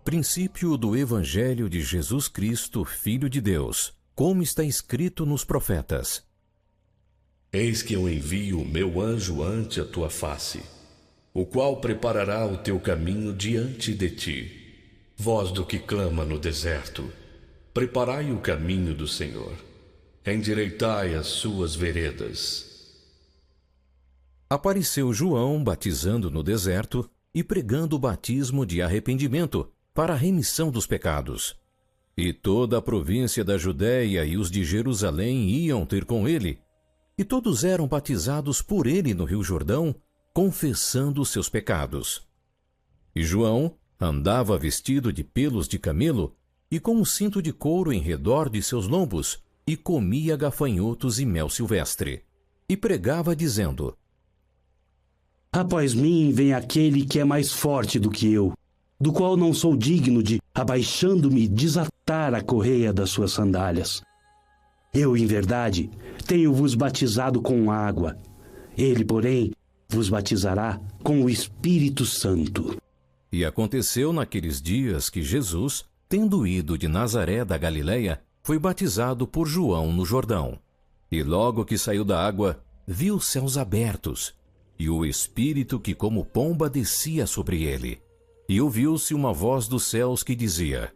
Princípio do Evangelho de Jesus Cristo, Filho de Deus, como está escrito nos profetas. Eis que eu envio o meu anjo ante a tua face, o qual preparará o teu caminho diante de ti. Voz do que clama no deserto, preparai o caminho do Senhor, endireitai as suas veredas. Apareceu João batizando no deserto e pregando o batismo de arrependimento para a remissão dos pecados. E toda a província da Judéia e os de Jerusalém iam ter com ele, e todos eram batizados por ele no Rio Jordão, confessando seus pecados. E João andava vestido de pelos de camelo e com um cinto de couro em redor de seus lombos, e comia gafanhotos e mel silvestre, e pregava dizendo: Após mim vem aquele que é mais forte do que eu, do qual não sou digno de, abaixando-me, desatar a correia das suas sandálias. Eu, em verdade, tenho-vos batizado com água. Ele, porém, vos batizará com o Espírito Santo. E aconteceu naqueles dias que Jesus, tendo ido de Nazaré da Galileia, foi batizado por João no Jordão. E logo que saiu da água, viu os céus abertos, e o Espírito que como pomba descia sobre ele. E ouviu-se uma voz dos céus que dizia: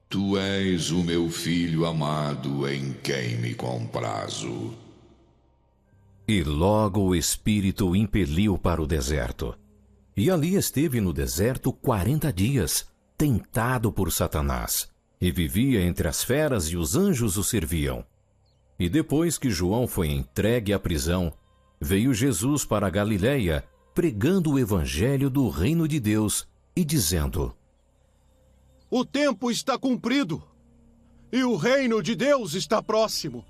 Tu és o meu filho amado, em quem me comprazo. E logo o Espírito o impeliu para o deserto. E ali esteve no deserto 40 dias, tentado por Satanás, e vivia entre as feras e os anjos o serviam. E depois que João foi entregue à prisão, veio Jesus para a Galileia, pregando o evangelho do reino de Deus e dizendo: O tempo está cumprido, e o reino de Deus está próximo.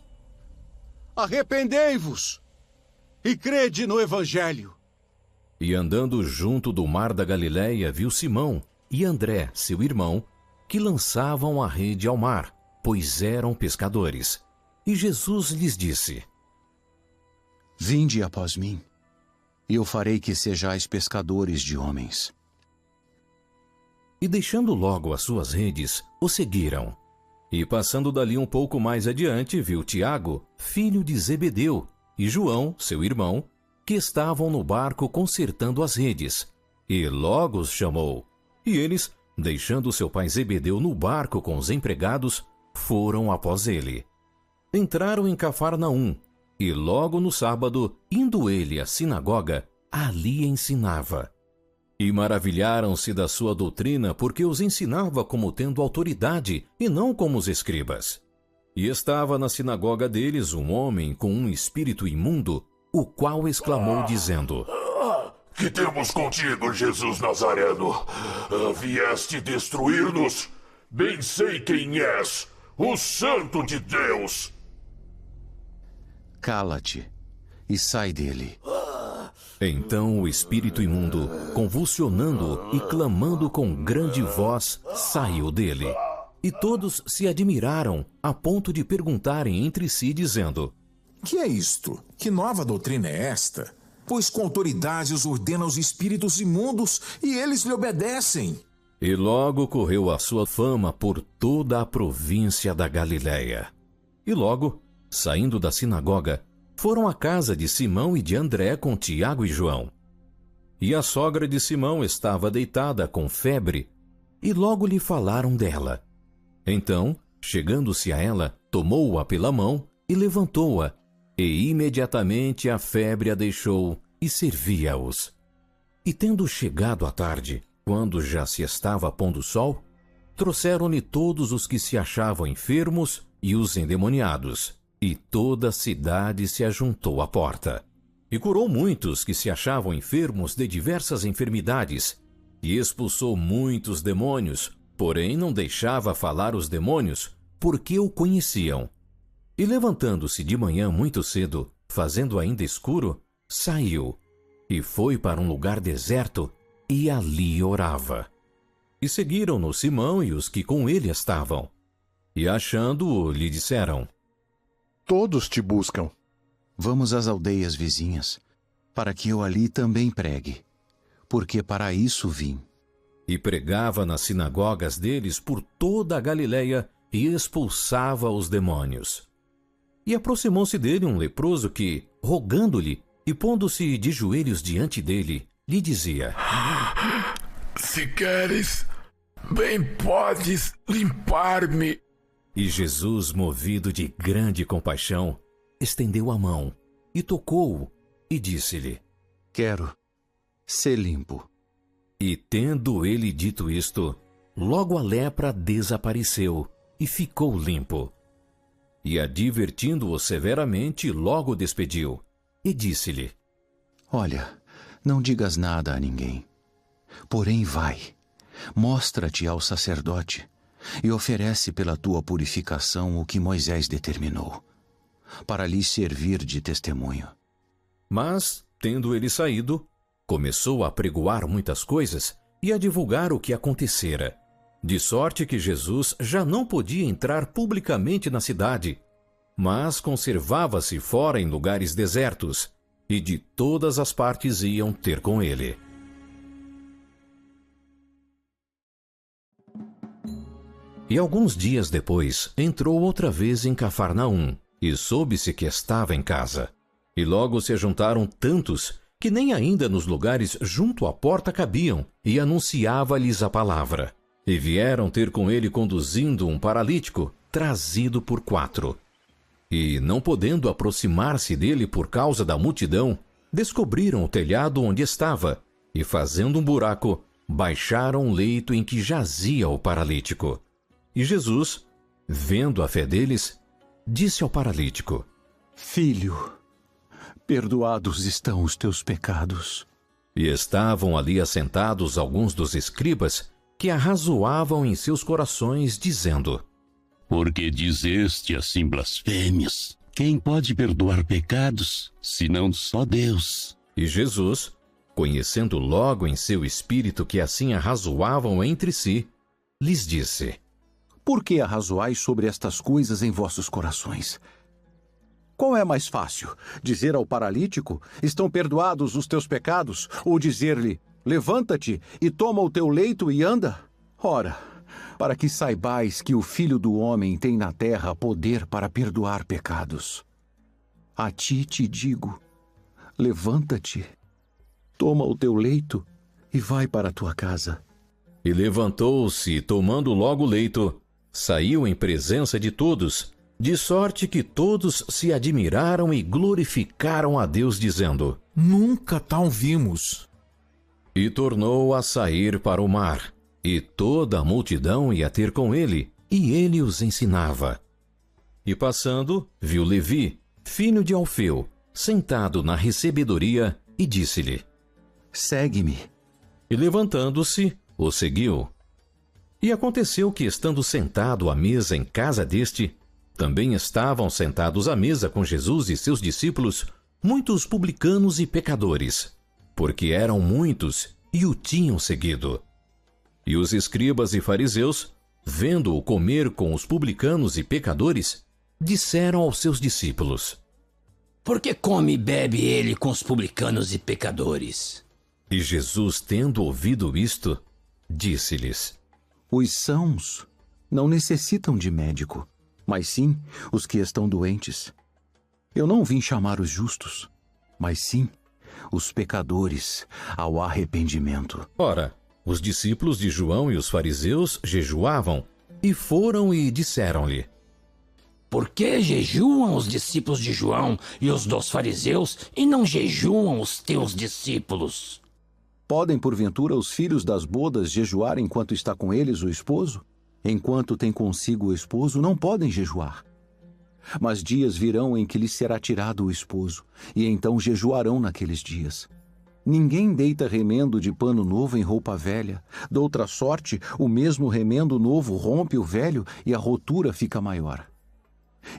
Arrependei-vos e crede no evangelho. E andando junto do mar da Galileia, viu Simão e André, seu irmão, que lançavam a rede ao mar, pois eram pescadores. E Jesus lhes disse: Vinde após mim, e eu farei que sejais pescadores de homens. E deixando logo as suas redes, o seguiram. E passando dali um pouco mais adiante, viu Tiago, filho de Zebedeu, e João, seu irmão, que estavam no barco consertando as redes. E logo os chamou. E eles, deixando seu pai Zebedeu no barco com os empregados, foram após ele. Entraram em Cafarnaum, e logo no sábado, indo ele à sinagoga, ali ensinava. E maravilharam-se da sua doutrina, porque os ensinava como tendo autoridade, e não como os escribas. E estava na sinagoga deles um homem com um espírito imundo, o qual exclamou dizendo: Que temos contigo, Jesus Nazareno? Vieste destruir-nos? Bem sei quem és, o Santo de Deus. Cala-te e sai dele. Então o espírito imundo, convulsionando e clamando com grande voz, saiu dele. E todos se admiraram, a ponto de perguntarem entre si, dizendo: Que é isto? Que nova doutrina é esta? Pois com autoridade os ordena os espíritos imundos e eles lhe obedecem. E logo correu a sua fama por toda a província da Galileia. E logo, saindo da sinagoga, foram à casa de Simão e de André com Tiago e João. E a sogra de Simão estava deitada com febre, e logo lhe falaram dela. Então, chegando-se a ela, tomou-a pela mão e levantou-a, e imediatamente a febre a deixou e servia-os. E tendo chegado a tarde, quando já se estava pondo o sol, trouxeram-lhe todos os que se achavam enfermos e os endemoniados, e toda a cidade se ajuntou à porta. E curou muitos que se achavam enfermos de diversas enfermidades, e expulsou muitos demônios, porém não deixava falar os demônios, porque o conheciam. E levantando-se de manhã muito cedo, fazendo ainda escuro, saiu, e foi para um lugar deserto, e ali orava. E seguiram-no Simão e os que com ele estavam. E achando-o, lhe disseram: Todos te buscam. Vamos às aldeias vizinhas, para que eu ali também pregue, porque para isso vim. E pregava nas sinagogas deles por toda a Galileia e expulsava os demônios. E aproximou-se dele um leproso que, rogando-lhe e pondo-se de joelhos diante dele, lhe dizia: Se queres, bem podes limpar-me. E Jesus, movido de grande compaixão, estendeu a mão e tocou-o e disse-lhe: Quero ser limpo. E tendo ele dito isto, logo a lepra desapareceu e ficou limpo. E advertindo-o severamente, logo o despediu e disse-lhe: Olha, não digas nada a ninguém. Porém vai, mostra-te ao sacerdote e oferece pela tua purificação o que Moisés determinou, para lhe servir de testemunho. Mas, tendo ele saído, começou a pregoar muitas coisas e a divulgar o que acontecera, de sorte que Jesus já não podia entrar publicamente na cidade, mas conservava-se fora em lugares desertos, e de todas as partes iam ter com ele. E alguns dias depois, entrou outra vez em Cafarnaum, e soube-se que estava em casa. E logo se juntaram tantos, que nem ainda nos lugares junto à porta cabiam, e anunciava-lhes a palavra. E vieram ter com ele conduzindo um paralítico, trazido por 4. E, não podendo aproximar-se dele por causa da multidão, descobriram o telhado onde estava, e fazendo um buraco, baixaram o leito em que jazia o paralítico. E Jesus, vendo a fé deles, disse ao paralítico: Filho, perdoados estão os teus pecados. E estavam ali assentados alguns dos escribas, que arrazoavam em seus corações, dizendo: Por que dizeste assim blasfêmias? Quem pode perdoar pecados, senão só Deus? E Jesus, conhecendo logo em seu espírito que assim arrazoavam entre si, lhes disse: Por que arrazoais sobre estas coisas em vossos corações? Qual é mais fácil, dizer ao paralítico, estão perdoados os teus pecados, ou dizer-lhe, levanta-te e toma o teu leito e anda? Ora, para que saibais que o Filho do Homem tem na terra poder para perdoar pecados. A ti te digo, levanta-te, toma o teu leito e vai para a tua casa. E levantou-se, e tomando logo o leito, saiu em presença de todos, de sorte que todos se admiraram e glorificaram a Deus, dizendo: Nunca tal vimos. E tornou a sair para o mar, e toda a multidão ia ter com ele, e ele os ensinava. E passando, viu Levi, filho de Alfeu, sentado na recebedoria, e disse-lhe: Segue-me. E levantando-se, o seguiu. E aconteceu que, estando sentado à mesa em casa deste, também estavam sentados à mesa com Jesus e seus discípulos muitos publicanos e pecadores, porque eram muitos e o tinham seguido. E os escribas e fariseus, vendo-o comer com os publicanos e pecadores, disseram aos seus discípulos: Por que come e bebe ele com os publicanos e pecadores? E Jesus, tendo ouvido isto, disse-lhes: Os sãos não necessitam de médico, mas sim os que estão doentes. Eu não vim chamar os justos, mas sim os pecadores ao arrependimento. Ora, os discípulos de João e os fariseus jejuavam, e foram e disseram-lhe: Por que jejuam os discípulos de João e os dos fariseus, e não jejuam os teus discípulos? Podem, porventura, os filhos das bodas jejuar enquanto está com eles o esposo? Enquanto tem consigo o esposo, não podem jejuar. Mas dias virão em que lhes será tirado o esposo, e então jejuarão naqueles dias. Ninguém deita remendo de pano novo em roupa velha. Doutra sorte, o mesmo remendo novo rompe o velho e a rotura fica maior.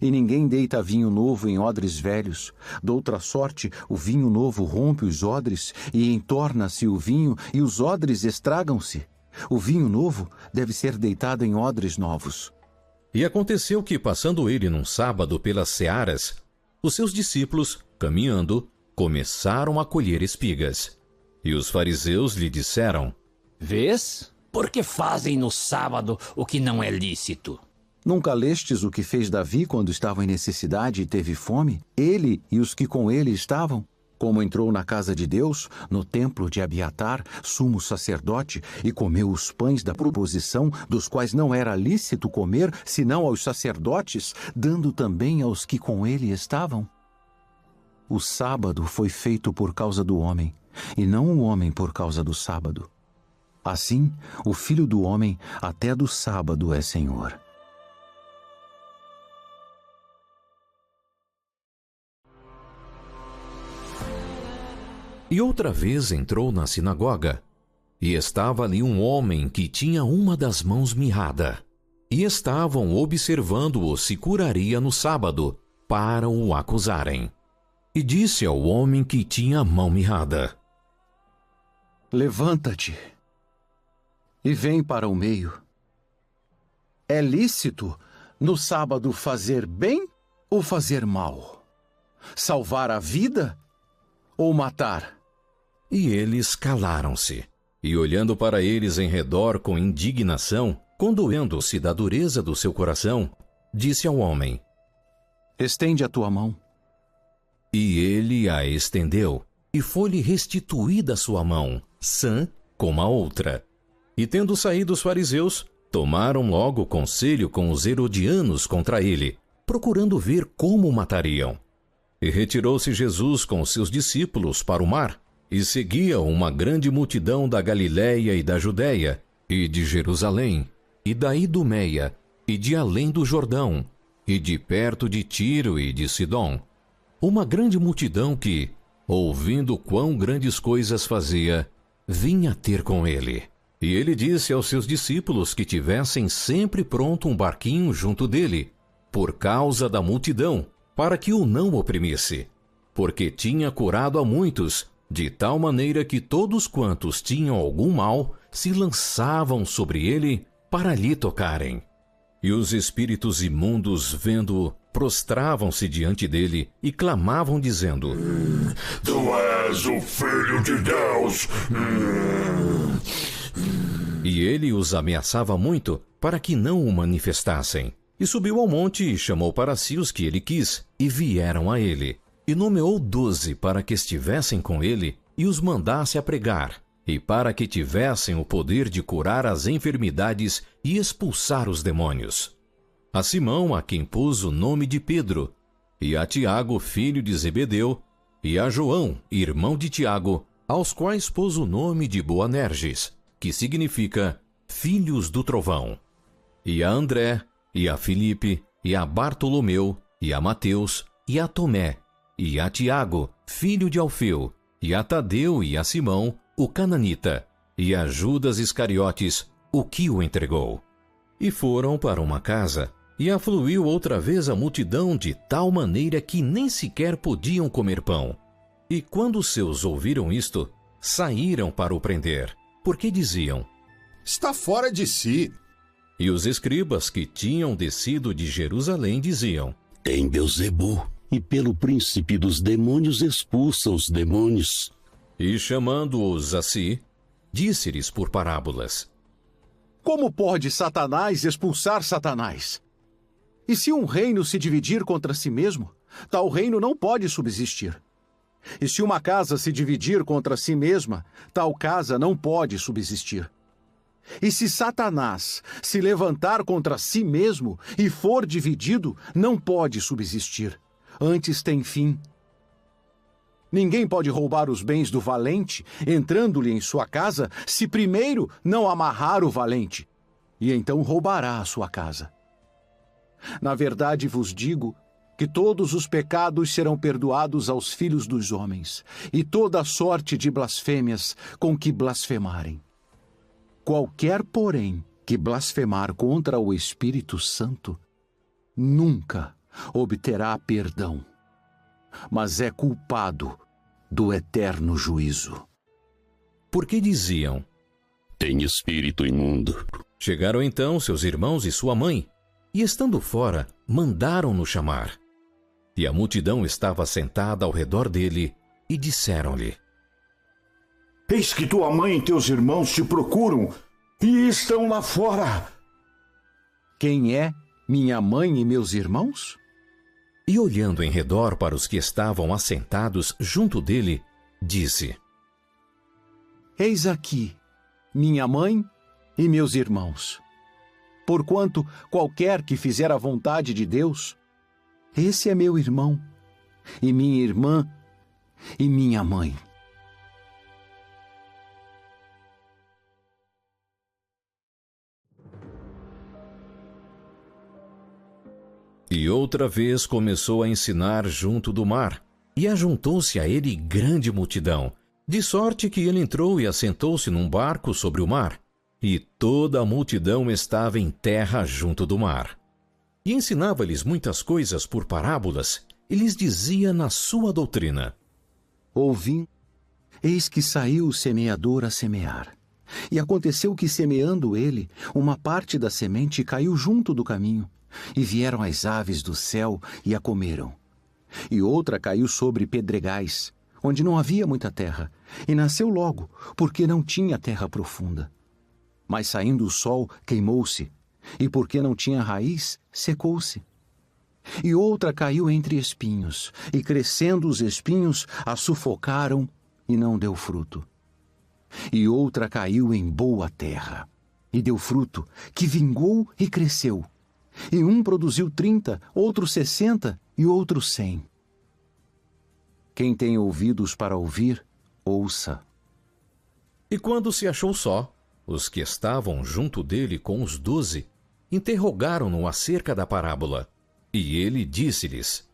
E ninguém deita vinho novo em odres velhos. Doutra sorte, o vinho novo rompe os odres e entorna-se o vinho e os odres estragam-se. O vinho novo deve ser deitado em odres novos. E aconteceu que, passando ele num sábado pelas searas, os seus discípulos, caminhando, começaram a colher espigas. E os fariseus lhe disseram: Vês? Por que fazem no sábado o que não é lícito? Nunca lestes o que fez Davi quando estava em necessidade e teve fome? Ele e os que com ele estavam? Como entrou na casa de Deus, no templo de Abiatar, sumo sacerdote, e comeu os pães da proposição, dos quais não era lícito comer, senão aos sacerdotes, dando também aos que com ele estavam? O sábado foi feito por causa do homem, e não o homem por causa do sábado. Assim, o Filho do Homem até do sábado é Senhor. E outra vez entrou na sinagoga, e estava ali um homem que tinha uma das mãos mirrada. E estavam observando-o se curaria no sábado, para o acusarem. E disse ao homem que tinha a mão mirrada: Levanta-te e vem para o meio. É lícito no sábado fazer bem ou fazer mal? Salvar a vida ou matar? E eles calaram-se. E olhando para eles em redor com indignação, condoendo-se da dureza do seu coração, disse ao homem: Estende a tua mão. E ele a estendeu, e foi-lhe restituída a sua mão, sã como a outra. E tendo saído os fariseus, tomaram logo conselho com os herodianos contra ele, procurando ver como o matariam. E retirou-se Jesus com os seus discípulos para o mar, e seguia uma grande multidão da Galiléia e da Judéia, e de Jerusalém, e da Idumeia, e de além do Jordão, e de perto de Tiro e de Sidom. Uma grande multidão que, ouvindo quão grandes coisas fazia, vinha ter com ele. E ele disse aos seus discípulos que tivessem sempre pronto um barquinho junto dele, por causa da multidão, para que o não oprimisse, porque tinha curado a muitos, de tal maneira que todos quantos tinham algum mal se lançavam sobre ele para lhe tocarem. E os espíritos imundos, vendo-o, prostravam-se diante dele e clamavam, dizendo: Tu és o Filho de Deus! E ele os ameaçava muito para que não o manifestassem. E subiu ao monte e chamou para si os que ele quis, e vieram a ele. E nomeou 12 para que estivessem com ele e os mandasse a pregar, e para que tivessem o poder de curar as enfermidades e expulsar os demônios. A Simão, a quem pôs o nome de Pedro, e a Tiago, filho de Zebedeu, e a João, irmão de Tiago, aos quais pôs o nome de Boanerges, que significa filhos do trovão, e a André, e a Filipe, e a Bartolomeu, e a Mateus, e a Tomé, e a Tiago, filho de Alfeu, e a Tadeu e a Simão, o cananita, e a Judas Iscariotes, o que o entregou. E foram para uma casa, e afluiu outra vez a multidão de tal maneira que nem sequer podiam comer pão. E quando os seus ouviram isto, saíram para o prender, porque diziam: Está fora de si. E os escribas que tinham descido de Jerusalém diziam: Tem Beelzebu, e pelo príncipe dos demônios expulsa os demônios. E chamando-os a si, disse-lhes por parábolas: Como pode Satanás expulsar Satanás? E se um reino se dividir contra si mesmo, tal reino não pode subsistir. E se uma casa se dividir contra si mesma, tal casa não pode subsistir. E se Satanás se levantar contra si mesmo e for dividido, não pode subsistir. Antes tem fim. Ninguém pode roubar os bens do valente, entrando-lhe em sua casa, se primeiro não amarrar o valente, e então roubará a sua casa. Na verdade vos digo que todos os pecados serão perdoados aos filhos dos homens, e toda sorte de blasfêmias com que blasfemarem. Qualquer, porém, que blasfemar contra o Espírito Santo, nunca obterá perdão, mas é culpado do eterno juízo. Porque diziam: Tem espírito imundo. Chegaram então seus irmãos e sua mãe, e estando fora, mandaram-no chamar. E a multidão estava sentada ao redor dele, e disseram-lhe: Eis que tua mãe e teus irmãos te procuram e estão lá fora. Quem é minha mãe e meus irmãos? E olhando em redor para os que estavam assentados junto dele, disse: Eis aqui minha mãe e meus irmãos. Porquanto qualquer que fizer a vontade de Deus, esse é meu irmão, e minha irmã, e minha mãe. E outra vez começou a ensinar junto do mar, e ajuntou-se a ele grande multidão, de sorte que ele entrou e assentou-se num barco sobre o mar, e toda a multidão estava em terra junto do mar. E ensinava-lhes muitas coisas por parábolas, e lhes dizia na sua doutrina: Ouvi, eis que saiu o semeador a semear. E aconteceu que, semeando ele, uma parte da semente caiu junto do caminho, e vieram as aves do céu e a comeram. E outra caiu sobre pedregais, onde não havia muita terra, e nasceu logo, porque não tinha terra profunda. Mas saindo o sol, queimou-se, e porque não tinha raiz, secou-se. E outra caiu entre espinhos, e crescendo os espinhos, a sufocaram, e não deu fruto. E outra caiu em boa terra, e deu fruto, que vingou e cresceu. E um produziu 30, outro 60 e outro 100. Quem tem ouvidos para ouvir, ouça. E quando se achou só, os que estavam junto dele com os 12 interrogaram-no acerca da parábola. E ele disse-lhes: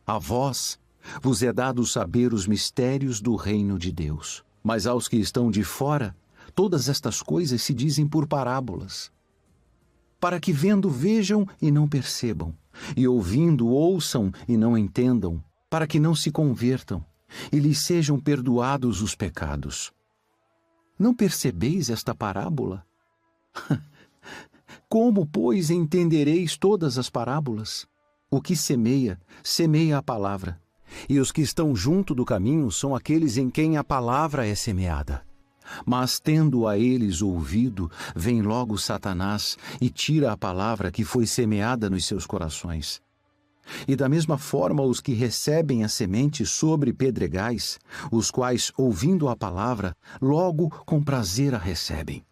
A vós vos é dado saber os mistérios do reino de Deus. Mas aos que estão de fora, todas estas coisas se dizem por parábolas, para que vendo vejam e não percebam, e ouvindo ouçam e não entendam, para que não se convertam e lhes sejam perdoados os pecados. Não percebeis esta parábola? Como, pois, entendereis todas as parábolas? O que semeia, semeia a palavra, e os que estão junto do caminho são aqueles em quem a palavra é semeada. Mas, tendo a eles ouvido, vem logo Satanás e tira a palavra que foi semeada nos seus corações. E da mesma forma os que recebem a semente sobre pedregais, os quais, ouvindo a palavra, logo com prazer a recebem.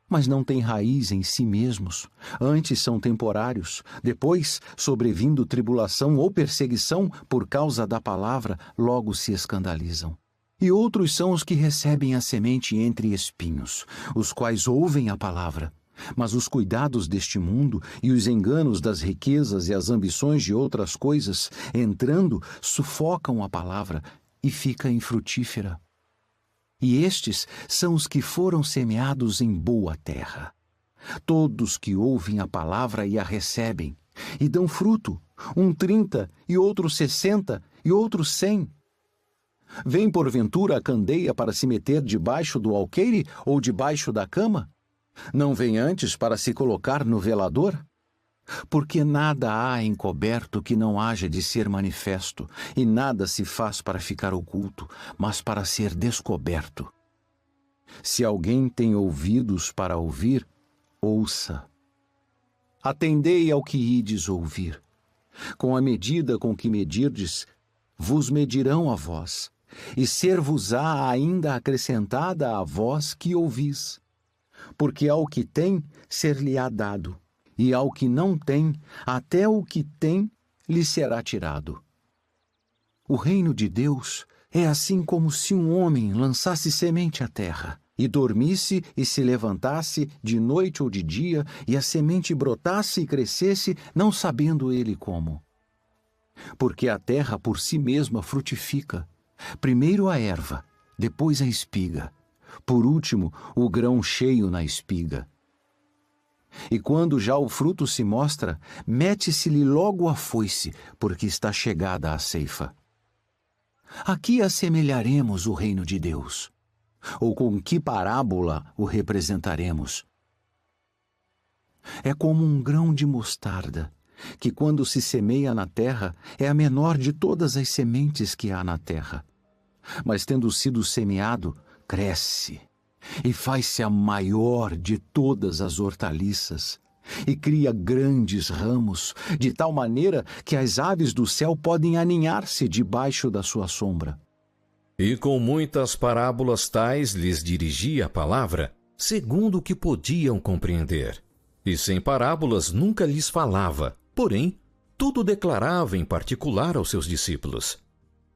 Mas não têm raiz em si mesmos, antes são temporários. Depois, sobrevindo tribulação ou perseguição por causa da palavra, logo se escandalizam. E outros são os que recebem a semente entre espinhos, os quais ouvem a palavra, mas os cuidados deste mundo e os enganos das riquezas e as ambições de outras coisas, entrando, sufocam a palavra e fica infrutífera. E estes são os que foram semeados em boa terra. Todos que ouvem a palavra e a recebem, e dão fruto, um 30, e outro 60, e outro 100. Vem porventura a candeia para se meter debaixo do alqueire ou debaixo da cama? Não vem antes para se colocar no velador? Porque nada há encoberto que não haja de ser manifesto, e nada se faz para ficar oculto, mas para ser descoberto. Se alguém tem ouvidos para ouvir, ouça. Atendei ao que ides ouvir. Com a medida com que medirdes, vos medirão a vós, e ser-vos-á ainda acrescentada a vós que ouvis. Porque ao que tem, ser-lhe-á dado, e ao que não tem, até o que tem lhe será tirado. O reino de Deus é assim como se um homem lançasse semente à terra, e dormisse e se levantasse de noite ou de dia, e a semente brotasse e crescesse, não sabendo ele como. Porque a terra por si mesma frutifica, primeiro a erva, depois a espiga, por último o grão cheio na espiga. E quando já o fruto se mostra, mete-se-lhe logo a foice, porque está chegada a ceifa. Aqui assemelharemos o reino de Deus, ou com que parábola o representaremos? É como um grão de mostarda, que quando se semeia na terra, é a menor de todas as sementes que há na terra. Mas tendo sido semeado, cresce e faz-se a maior de todas as hortaliças e cria grandes ramos, de tal maneira que as aves do céu podem aninhar-se debaixo da sua sombra. E com muitas parábolas tais lhes dirigia a palavra, segundo o que podiam compreender. E sem parábolas nunca lhes falava, porém, tudo declarava em particular aos seus discípulos.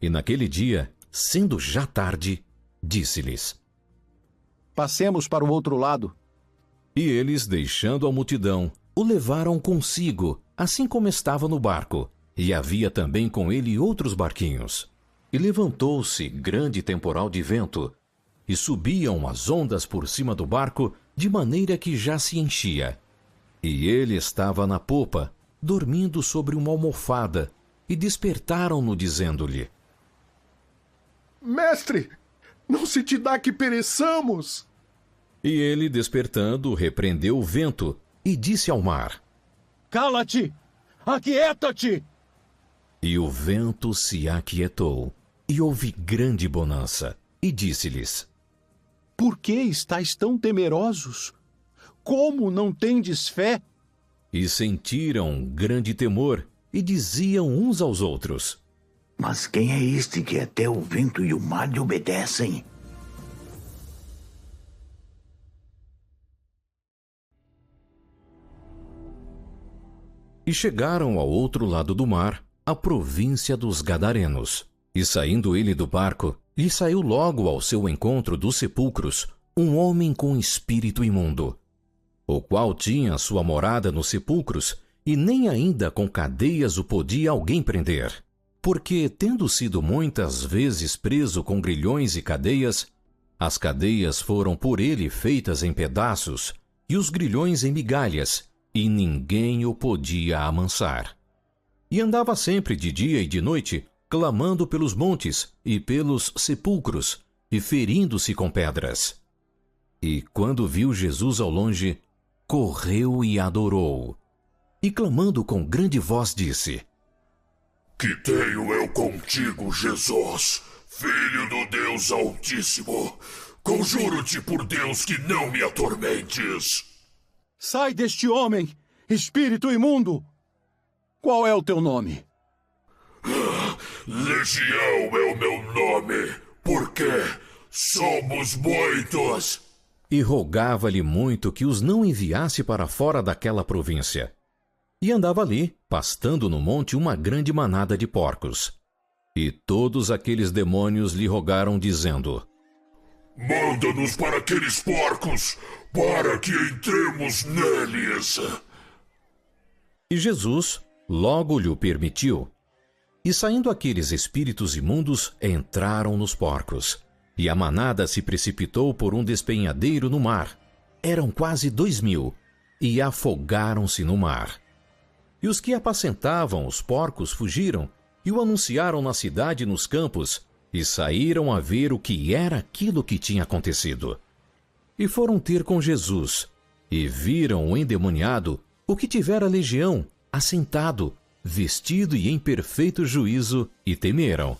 E naquele dia, sendo já tarde, disse-lhes: Passemos para o outro lado. E eles, deixando a multidão, o levaram consigo, assim como estava no barco, e havia também com ele outros barquinhos. E levantou-se grande temporal de vento, e subiam as ondas por cima do barco, de maneira que já se enchia. E ele estava na popa, dormindo sobre uma almofada, e despertaram-no, dizendo-lhe: Mestre, não se te dá que pereçamos? E ele, despertando, repreendeu o vento, e disse ao mar: Cala-te! Aquieta-te! E o vento se aquietou, e houve grande bonança. E disse-lhes: Por que estáis tão temerosos? Como não tendes fé? E sentiram grande temor, e diziam uns aos outros: Mas quem é este que até o vento e o mar lhe obedecem? E chegaram ao outro lado do mar, a província dos Gadarenos. E saindo ele do barco, lhe saiu logo ao seu encontro dos sepulcros um homem com espírito imundo, o qual tinha sua morada nos sepulcros, e nem ainda com cadeias o podia alguém prender. Porque, tendo sido muitas vezes preso com grilhões e cadeias, as cadeias foram por ele feitas em pedaços, e os grilhões em migalhas, e ninguém o podia amansar. E andava sempre de dia e de noite, clamando pelos montes e pelos sepulcros, e ferindo-se com pedras. E quando viu Jesus ao longe, correu e adorou. E clamando com grande voz disse: Que tenho eu contigo, Jesus, Filho do Deus Altíssimo? Conjuro-te por Deus que não me atormentes. Sai deste homem, espírito imundo! Qual é o teu nome? Legião é o meu nome, porque somos muitos. E rogava-lhe muito que os não enviasse para fora daquela província. E andava ali, pastando no monte uma grande manada de porcos. E todos aqueles demônios lhe rogaram, dizendo: Manda-nos para aqueles porcos, para que entremos neles. E Jesus logo lhe o permitiu. E saindo aqueles espíritos imundos, entraram nos porcos. E a manada se precipitou por um despenhadeiro no mar. Eram quase 2.000, e afogaram-se no mar. E os que apacentavam os porcos fugiram, e o anunciaram na cidade e nos campos, e saíram a ver o que era aquilo que tinha acontecido. E foram ter com Jesus, e viram o endemoniado, o que tivera legião, assentado, vestido e em perfeito juízo, e temeram.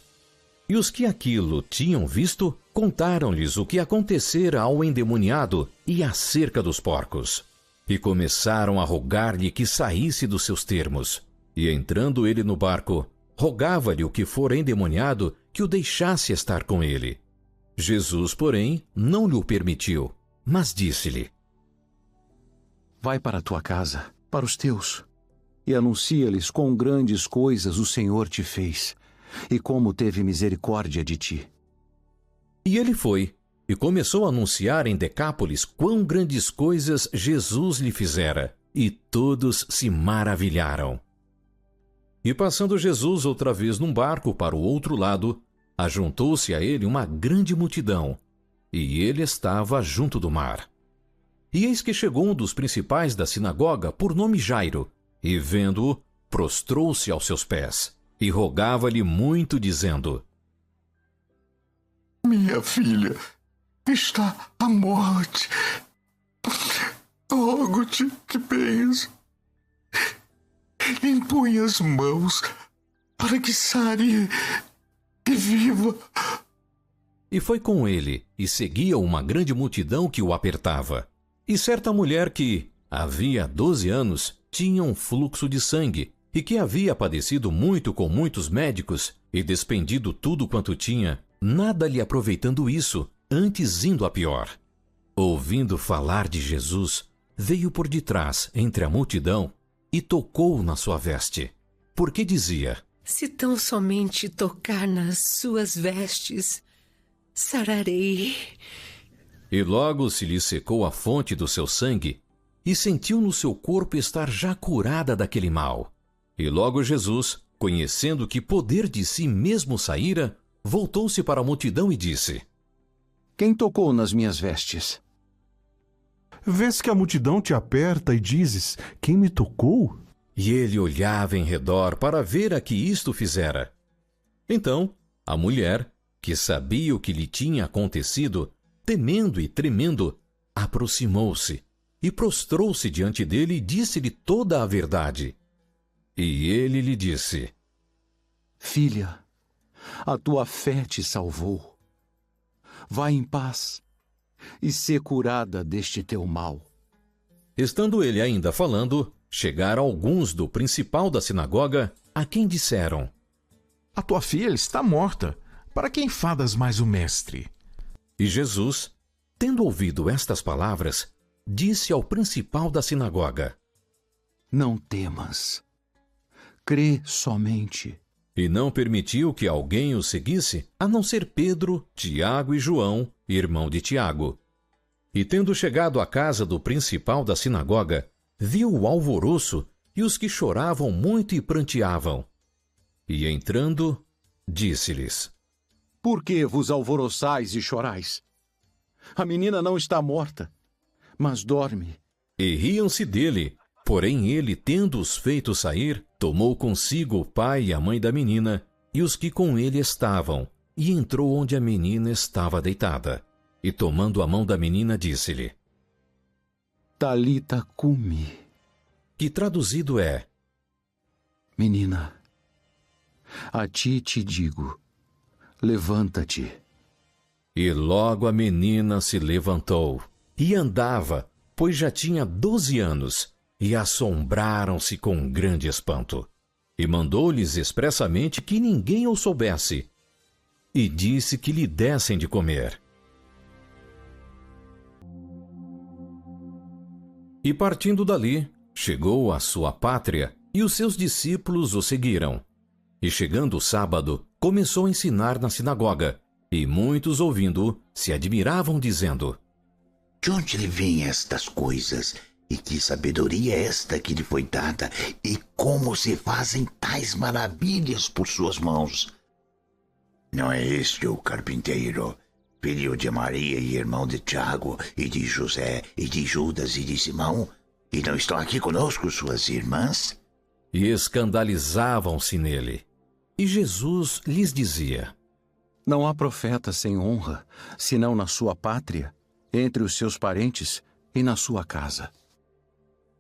E os que aquilo tinham visto, contaram-lhes o que acontecera ao endemoniado e acerca dos porcos. E começaram a rogar-lhe que saísse dos seus termos. E entrando ele no barco, rogava-lhe o que fora endemoniado que o deixasse estar com ele. Jesus, porém, não lhe o permitiu, mas disse-lhe: Vai para a tua casa, para os teus, e anuncia-lhes quão grandes coisas o Senhor te fez, e como teve misericórdia de ti. E ele foi, e começou a anunciar em Decápolis quão grandes coisas Jesus lhe fizera, e todos se maravilharam. E passando Jesus outra vez num barco para o outro lado, ajuntou-se a ele uma grande multidão, e ele estava junto do mar. E eis que chegou um dos principais da sinagoga, por nome Jairo, e vendo-o, prostrou-se aos seus pés, e rogava-lhe muito, dizendo: Minha filha está à morte. Rogo-te que venhas. Impõe as mãos para que sare e viva. E foi com ele, e seguia uma grande multidão que o apertava. E certa mulher que, havia 12 anos, tinha um fluxo de sangue, e que havia padecido muito com muitos médicos, e despendido tudo quanto tinha, nada lhe aproveitando isso, antes indo a pior. Ouvindo falar de Jesus, veio por detrás, entre a multidão, e tocou na sua veste, porque dizia: Se tão somente tocar nas suas vestes, sararei. E logo se lhe secou a fonte do seu sangue, e sentiu no seu corpo estar já curada daquele mal. E logo Jesus, conhecendo que poder de si mesmo saíra, voltou-se para a multidão e disse: Quem tocou nas minhas vestes? Vês que a multidão te aperta e dizes: Quem me tocou? E ele olhava em redor para ver a que isto fizera. Então, a mulher, que sabia o que lhe tinha acontecido, temendo e tremendo, aproximou-se e prostrou-se diante dele e disse-lhe toda a verdade. E ele lhe disse: Filha, a tua fé te salvou. Vá em paz e sê curada deste teu mal. Estando ele ainda falando, chegaram alguns do principal da sinagoga, a quem disseram: A tua filha está morta. Para que enfadas mais o mestre? E Jesus, tendo ouvido estas palavras, disse ao principal da sinagoga: Não temas. Crê somente. E não permitiu que alguém o seguisse, a não ser Pedro, Tiago e João, irmão de Tiago. E tendo chegado à casa do principal da sinagoga, viu o alvoroço e os que choravam muito e pranteavam. E entrando, disse-lhes: Por que vos alvoroçais e chorais? A menina não está morta, mas dorme. E riam-se dele. Porém ele, tendo-os feito sair, tomou consigo o pai e a mãe da menina e os que com ele estavam, e entrou onde a menina estava deitada. E tomando a mão da menina, disse-lhe: Talita cumi, que traduzido é: Menina, a ti te digo, levanta-te. E logo a menina se levantou e andava, pois já tinha 12 anos, e assombraram-se com grande espanto. E mandou-lhes expressamente que ninguém o soubesse, e disse que lhe dessem de comer. E partindo dali, chegou à sua pátria, e os seus discípulos o seguiram. E chegando o sábado, começou a ensinar na sinagoga, e muitos ouvindo-o se admiravam, dizendo: De onde lhe vêm estas coisas? E que sabedoria é esta que lhe foi dada? E como se fazem tais maravilhas por suas mãos? Não é este o carpinteiro, filho de Maria e irmão de Tiago, e de José, e de Judas e de Simão? E não estão aqui conosco suas irmãs? E escandalizavam-se nele. E Jesus lhes dizia: Não há profeta sem honra, senão na sua pátria, entre os seus parentes e na sua casa.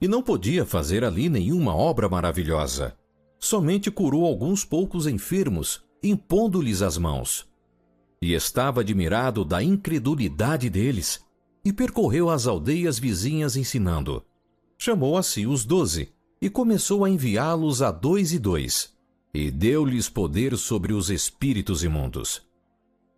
E não podia fazer ali nenhuma obra maravilhosa. Somente curou alguns poucos enfermos, impondo-lhes as mãos. E estava admirado da incredulidade deles, e percorreu as aldeias vizinhas ensinando. Chamou a si os 12, e começou a enviá-los a 2 e 2, e deu-lhes poder sobre os espíritos imundos.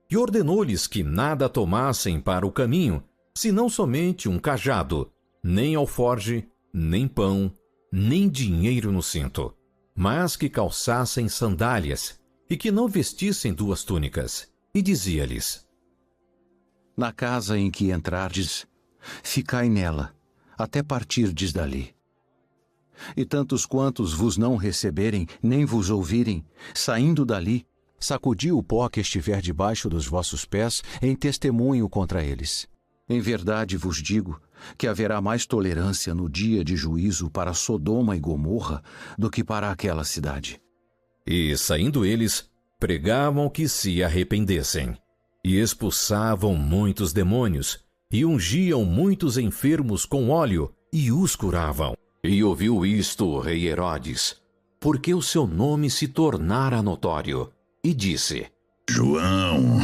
E ordenou-lhes que nada tomassem para o caminho, senão somente um cajado, nem alforge, nem pão, nem dinheiro no cinto, mas que calçassem sandálias, e que não vestissem 2 túnicas. E dizia-lhes: Na casa em que entrardes, ficai nela, até partirdes dali. E tantos quantos vos não receberem, nem vos ouvirem, saindo dali, sacudi o pó que estiver debaixo dos vossos pés, em testemunho contra eles. Em verdade vos digo que haverá mais tolerância no dia de juízo para Sodoma e Gomorra do que para aquela cidade. E, saindo eles, pregavam que se arrependessem, e expulsavam muitos demônios, e ungiam muitos enfermos com óleo, e os curavam. E ouviu isto o rei Herodes, porque o seu nome se tornara notório, e disse: João,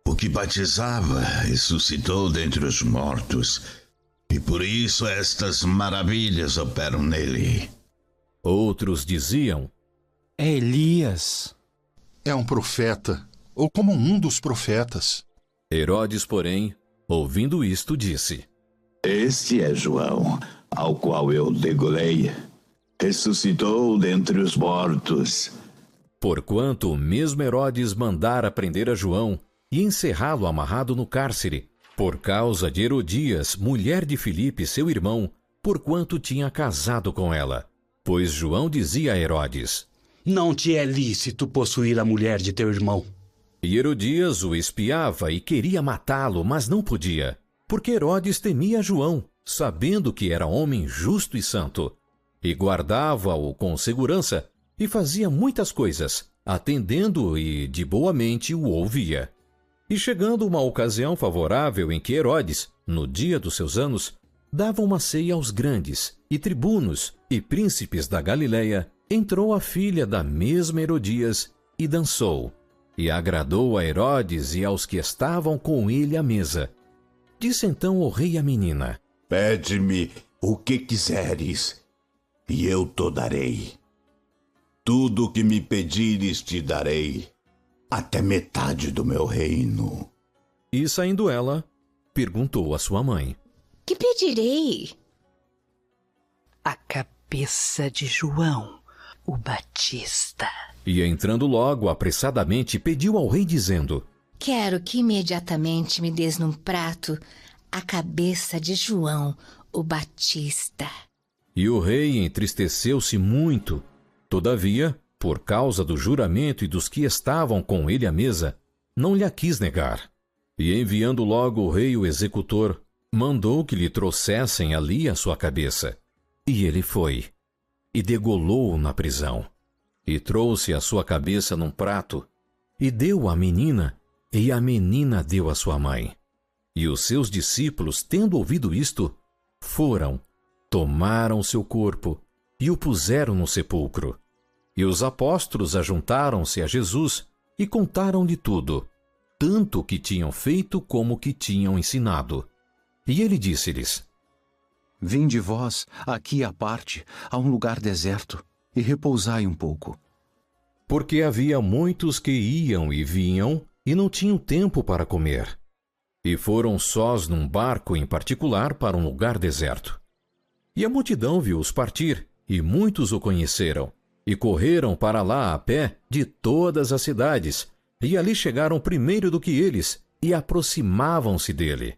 o que batizava ressuscitou dentre os mortos, e por isso estas maravilhas operam nele. Outros diziam: é Elias. É um profeta, ou como um dos profetas. Herodes, porém, ouvindo isto, disse: Este é João, ao qual eu degolei. Ressuscitou dentre os mortos. Porquanto o mesmo Herodes mandara prender a João e encerrá-lo amarrado no cárcere, por causa de Herodias, mulher de Filipe, seu irmão, porquanto tinha casado com ela. Pois João dizia a Herodes: não te é lícito possuir a mulher de teu irmão. E Herodias o espiava e queria matá-lo, mas não podia, porque Herodes temia João, sabendo que era homem justo e santo, e guardava-o com segurança, e fazia muitas coisas, atendendo-o e de boa mente o ouvia. E chegando uma ocasião favorável em que Herodes, no dia dos seus anos, dava uma ceia aos grandes, e tribunos, e príncipes da Galileia, entrou a filha da mesma Herodias, e dançou, e agradou a Herodes e aos que estavam com ele à mesa. Disse então o rei à menina: pede-me o que quiseres, e eu te darei. Tudo o que me pedires te darei, até metade do meu reino. E saindo ela, perguntou à sua mãe: que pedirei? A cabeça de João, o Batista. E entrando logo, apressadamente, pediu ao rei, dizendo: quero que imediatamente me des num prato a cabeça de João, o Batista. E o rei entristeceu-se muito. Todavia, por causa do juramento e dos que estavam com ele à mesa, não lhe a quis negar. E enviando logo o rei o executor, mandou que lhe trouxessem ali a sua cabeça. E ele foi, e degolou-o na prisão. E trouxe a sua cabeça num prato, e deu à menina, e a menina deu à sua mãe. E os seus discípulos, tendo ouvido isto, foram, tomaram seu corpo, e o puseram no sepulcro. E os apóstolos ajuntaram-se a Jesus, e contaram-lhe tudo, tanto o que tinham feito como o que tinham ensinado. E ele disse-lhes: vinde vós, aqui à parte, a um lugar deserto, e repousai um pouco. Porque havia muitos que iam e vinham, e não tinham tempo para comer. E foram sós num barco em particular para um lugar deserto. E a multidão viu-os partir, e muitos o conheceram, e correram para lá a pé de todas as cidades, e ali chegaram primeiro do que eles, e aproximavam-se dele.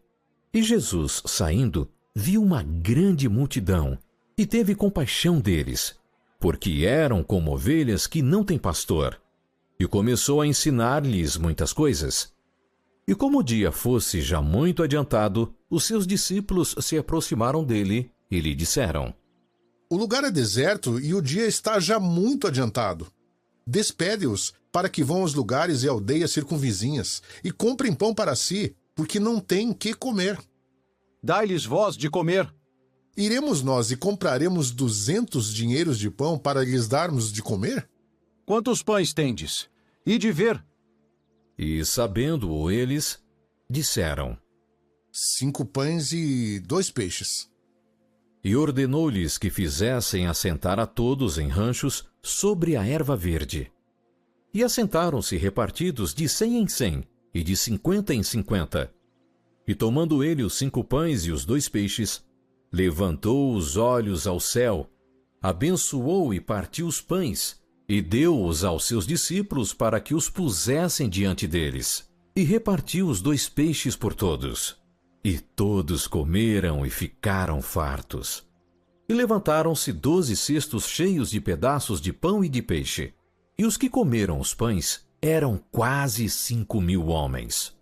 E Jesus, saindo, viu uma grande multidão, e teve compaixão deles, porque eram como ovelhas que não têm pastor, e começou a ensinar-lhes muitas coisas. E como o dia fosse já muito adiantado, os seus discípulos se aproximaram dele e lhe disseram: o lugar é deserto e o dia está já muito adiantado. Despede-os para que vão aos lugares e aldeias circunvizinhas e comprem pão para si, porque não têm que comer. Dai-lhes vós de comer. Iremos nós e compraremos 200 dinheiros de pão para lhes darmos de comer? Quantos pães tendes? Ide ver. E sabendo-o eles, disseram: 5 pães e 2 peixes. E ordenou-lhes que fizessem assentar a todos em ranchos sobre a erva verde. E assentaram-se repartidos de 100 em 100 e de 50 em 50. E tomando ele os 5 pães e os 2 peixes, levantou os olhos ao céu, abençoou e partiu os pães, e deu-os aos seus discípulos para que os pusessem diante deles. E repartiu os 2 peixes por todos. E todos comeram e ficaram fartos. E levantaram-se 12 cestos cheios de pedaços de pão e de peixe. E os que comeram os pães eram quase 5.000 homens.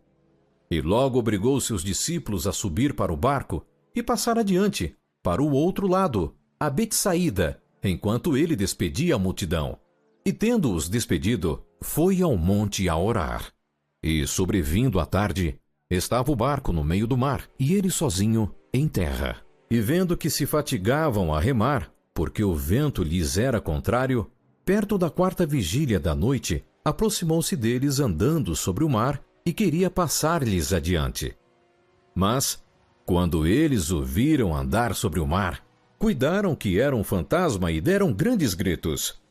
E logo obrigou seus discípulos a subir para o barco e passar adiante, para o outro lado, a Betsaída, enquanto ele despedia a multidão. E tendo-os despedido, foi ao monte a orar. E sobrevindo a tarde, estava o barco no meio do mar, e ele sozinho em terra. E vendo que se fatigavam a remar, porque o vento lhes era contrário, perto da 4ª vigília da noite, aproximou-se deles andando sobre o mar, e queria passar-lhes adiante. Mas, quando eles o viram andar sobre o mar, cuidaram que era um fantasma e deram grandes gritos,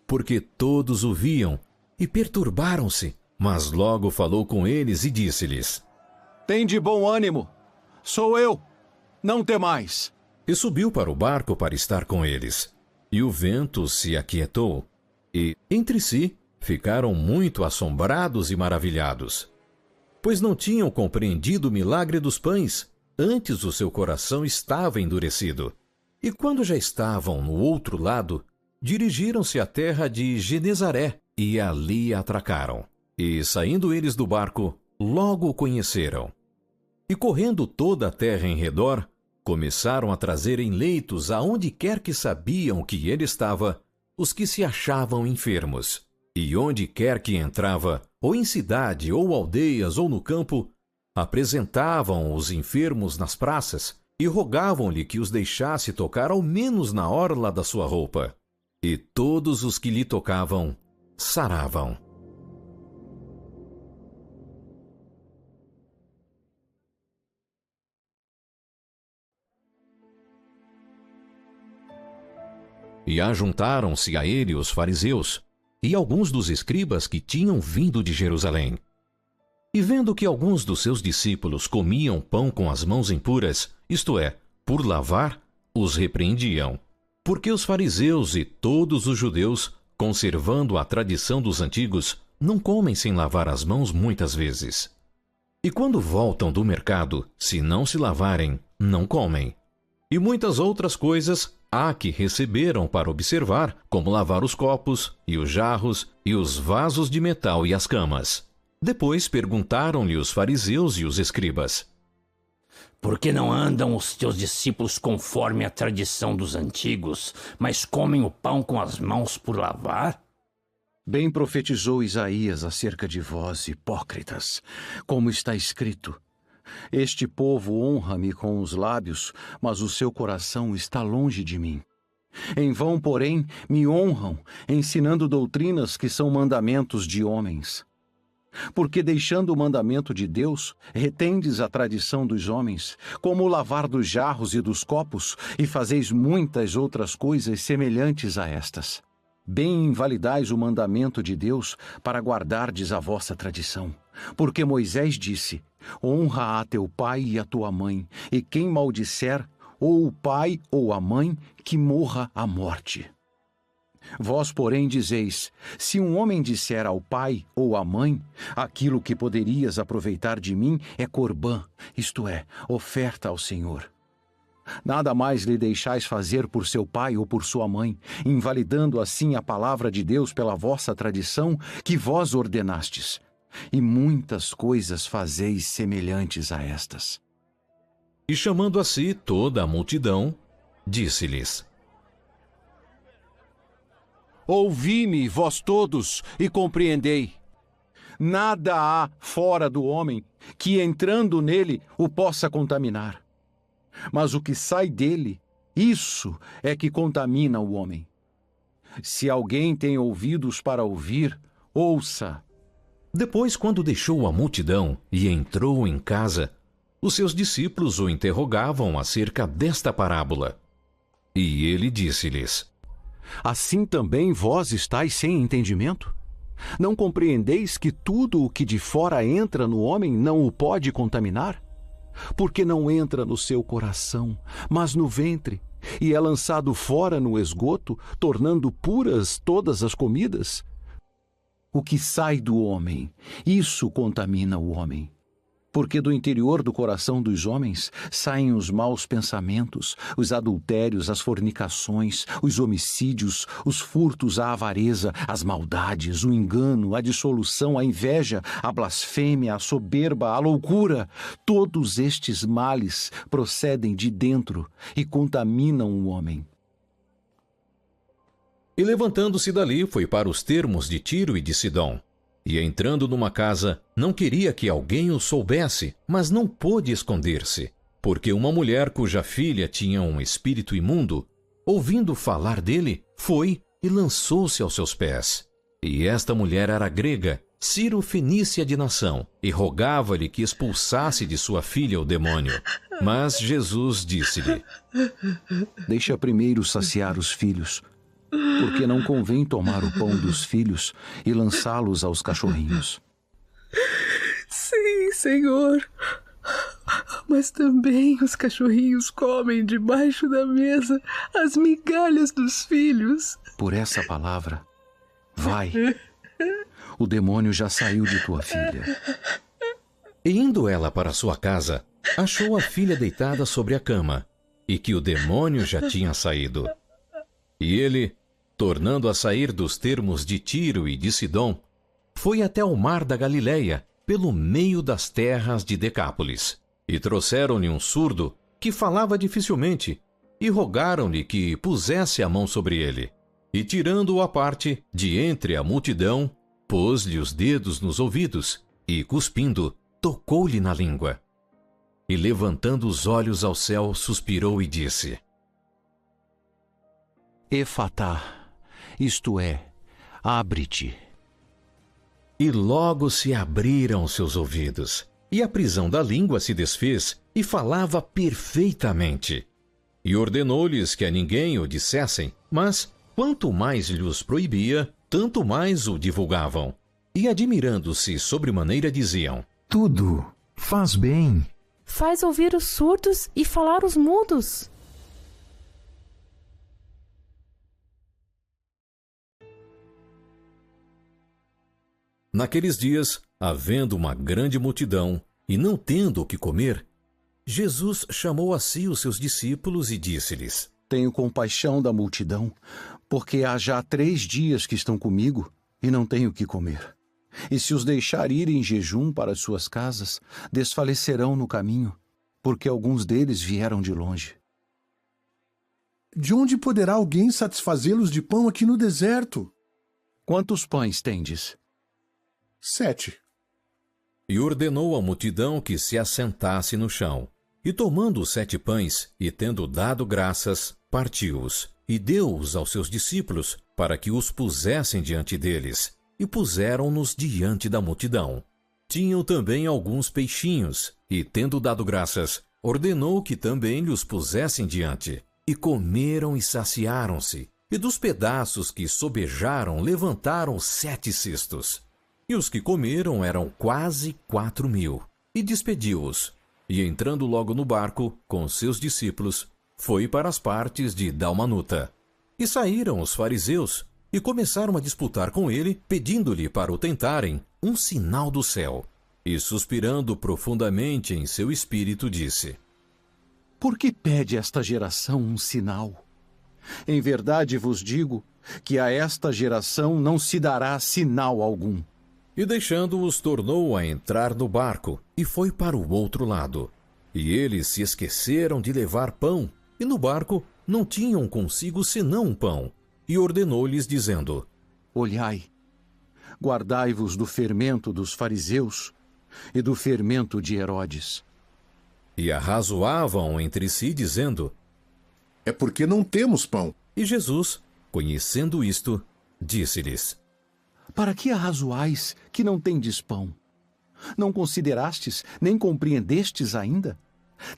porque todos o viam e perturbaram-se. Mas logo falou com eles e disse-lhes: Tende bom ânimo, sou eu, não temais. E subiu para o barco para estar com eles. E o vento se aquietou, e, entre si, ficaram muito assombrados e maravilhados, pois não tinham compreendido o milagre dos pães, antes o seu coração estava endurecido. E quando já estavam no outro lado, dirigiram-se à terra de Genezaré, e ali atracaram. E, saindo eles do barco, logo o conheceram. E correndo toda a terra em redor, começaram a trazer em leitos aonde quer que sabiam que ele estava, os que se achavam enfermos. E onde quer que entrava, ou em cidade, ou aldeias, ou no campo, apresentavam os enfermos nas praças e rogavam-lhe que os deixasse tocar ao menos na orla da sua roupa. E todos os que lhe tocavam, saravam. E ajuntaram-se a ele os fariseus e alguns dos escribas que tinham vindo de Jerusalém. E vendo que alguns dos seus discípulos comiam pão com as mãos impuras, isto é, por lavar, os repreendiam. Porque os fariseus e todos os judeus, conservando a tradição dos antigos, não comem sem lavar as mãos muitas vezes. E quando voltam do mercado, se não se lavarem, não comem. E muitas outras coisas há que receberam para observar, como lavar os copos, e os jarros, e os vasos de metal e as camas. Depois perguntaram-lhe os fariseus e os escribas: Por que não andam os teus discípulos conforme a tradição dos antigos, mas comem o pão com as mãos por lavar? Bem profetizou Isaías acerca de vós, hipócritas, como está escrito: Este povo honra-me com os lábios, mas o seu coração está longe de mim. Em vão, porém, me honram, ensinando doutrinas que são mandamentos de homens. Porque, deixando o mandamento de Deus, retendes a tradição dos homens, como o lavar dos jarros e dos copos, e fazeis muitas outras coisas semelhantes a estas. Bem invalidais o mandamento de Deus para guardardes a vossa tradição. Porque Moisés disse: Honra a teu pai e a tua mãe, e quem maldisser, ou o pai ou a mãe, que morra a morte. Vós, porém, dizeis: se um homem disser ao pai ou à mãe, aquilo que poderias aproveitar de mim é corbã, isto é, oferta ao Senhor. Nada mais lhe deixais fazer por seu pai ou por sua mãe, invalidando assim a palavra de Deus pela vossa tradição que vós ordenastes. E muitas coisas fazeis semelhantes a estas. E chamando a si toda a multidão, disse-lhes: Ouvi-me, vós todos, e compreendei. Nada há fora do homem que, entrando nele, o possa contaminar. Mas o que sai dele, isso é que contamina o homem. Se alguém tem ouvidos para ouvir, ouça. Depois, quando deixou a multidão e entrou em casa, os seus discípulos o interrogavam acerca desta parábola. E ele disse-lhes: Assim também vós estáis sem entendimento? Não compreendeis que tudo o que de fora entra no homem não o pode contaminar? Porque não entra no seu coração, mas no ventre, e é lançado fora no esgoto, tornando puras todas as comidas? O que sai do homem, isso contamina o homem. Porque do interior do coração dos homens saem os maus pensamentos, os adultérios, as fornicações, os homicídios, os furtos, a avareza, as maldades, o engano, a dissolução, a inveja, a blasfêmia, a soberba, a loucura. Todos estes males procedem de dentro e contaminam o homem. E levantando-se dali, foi para os termos de Tiro e de Sidom. E entrando numa casa, não queria que alguém o soubesse, mas não pôde esconder-se, porque uma mulher cuja filha tinha um espírito imundo, ouvindo falar dele, foi e lançou-se aos seus pés. E esta mulher era grega Ciro Fenícia de nação, e rogava-lhe que expulsasse de sua filha o demônio. Mas Jesus disse-lhe: Deixa primeiro saciar os filhos, porque não convém tomar o pão dos filhos e lançá-los aos cachorrinhos. Sim, Senhor. Mas também os cachorrinhos comem debaixo da mesa as migalhas dos filhos. Por essa palavra, vai. O demônio já saiu de tua filha. E indo ela para sua casa, achou a filha deitada sobre a cama, e que o demônio já tinha saído. E ele, tornando a sair dos termos de Tiro e de Sidom, foi até o mar da Galileia, pelo meio das terras de Decápolis. E trouxeram-lhe um surdo, que falava dificilmente, e rogaram-lhe que pusesse a mão sobre ele. E tirando-o à parte, de entre a multidão, pôs-lhe os dedos nos ouvidos, e, cuspindo, tocou-lhe na língua. E levantando os olhos ao céu, suspirou e disse: Efatá, isto é, abre-te. E logo se abriram seus ouvidos, e a prisão da língua se desfez, e falava perfeitamente. E ordenou-lhes que a ninguém o dissessem, mas, quanto mais lhes proibia, tanto mais o divulgavam. E admirando-se sobremaneira diziam: Tudo faz bem. Faz ouvir os surdos e falar os mudos. Naqueles dias, havendo uma grande multidão, e não tendo o que comer, Jesus chamou a si os seus discípulos e disse-lhes: Tenho compaixão da multidão, porque há já 3 dias que estão comigo e não tenho o que comer. E se os deixar ir em jejum para as suas casas, desfalecerão no caminho, porque alguns deles vieram de longe. De onde poderá alguém satisfazê-los de pão aqui no deserto? Quantos pães tendes? 7. E ordenou à multidão que se assentasse no chão. E tomando os 7 pães, e tendo dado graças, partiu-os, e deu-os aos seus discípulos, para que os pusessem diante deles, e puseram-nos diante da multidão. Tinham também alguns peixinhos, e tendo dado graças, ordenou que também lhes pusessem diante. E comeram e saciaram-se, e dos pedaços que sobejaram levantaram 7 cestos. E os que comeram eram quase 4.000. E despediu-os. E entrando logo no barco, com seus discípulos, foi para as partes de Dalmanuta. E saíram os fariseus, e começaram a disputar com ele, pedindo-lhe para o tentarem um sinal do céu. E suspirando profundamente em seu espírito, disse: Por que pede esta geração um sinal? Em verdade vos digo que a esta geração não se dará sinal algum. E deixando-os, tornou a entrar no barco, e foi para o outro lado. E eles se esqueceram de levar pão, e no barco não tinham consigo senão um pão. E ordenou-lhes, dizendo: Olhai, guardai-vos do fermento dos fariseus e do fermento de Herodes. E arrazoavam entre si, dizendo: É porque não temos pão. E Jesus, conhecendo isto, disse-lhes: Para que arrazoais que não tendes pão? Não considerastes, nem compreendestes ainda?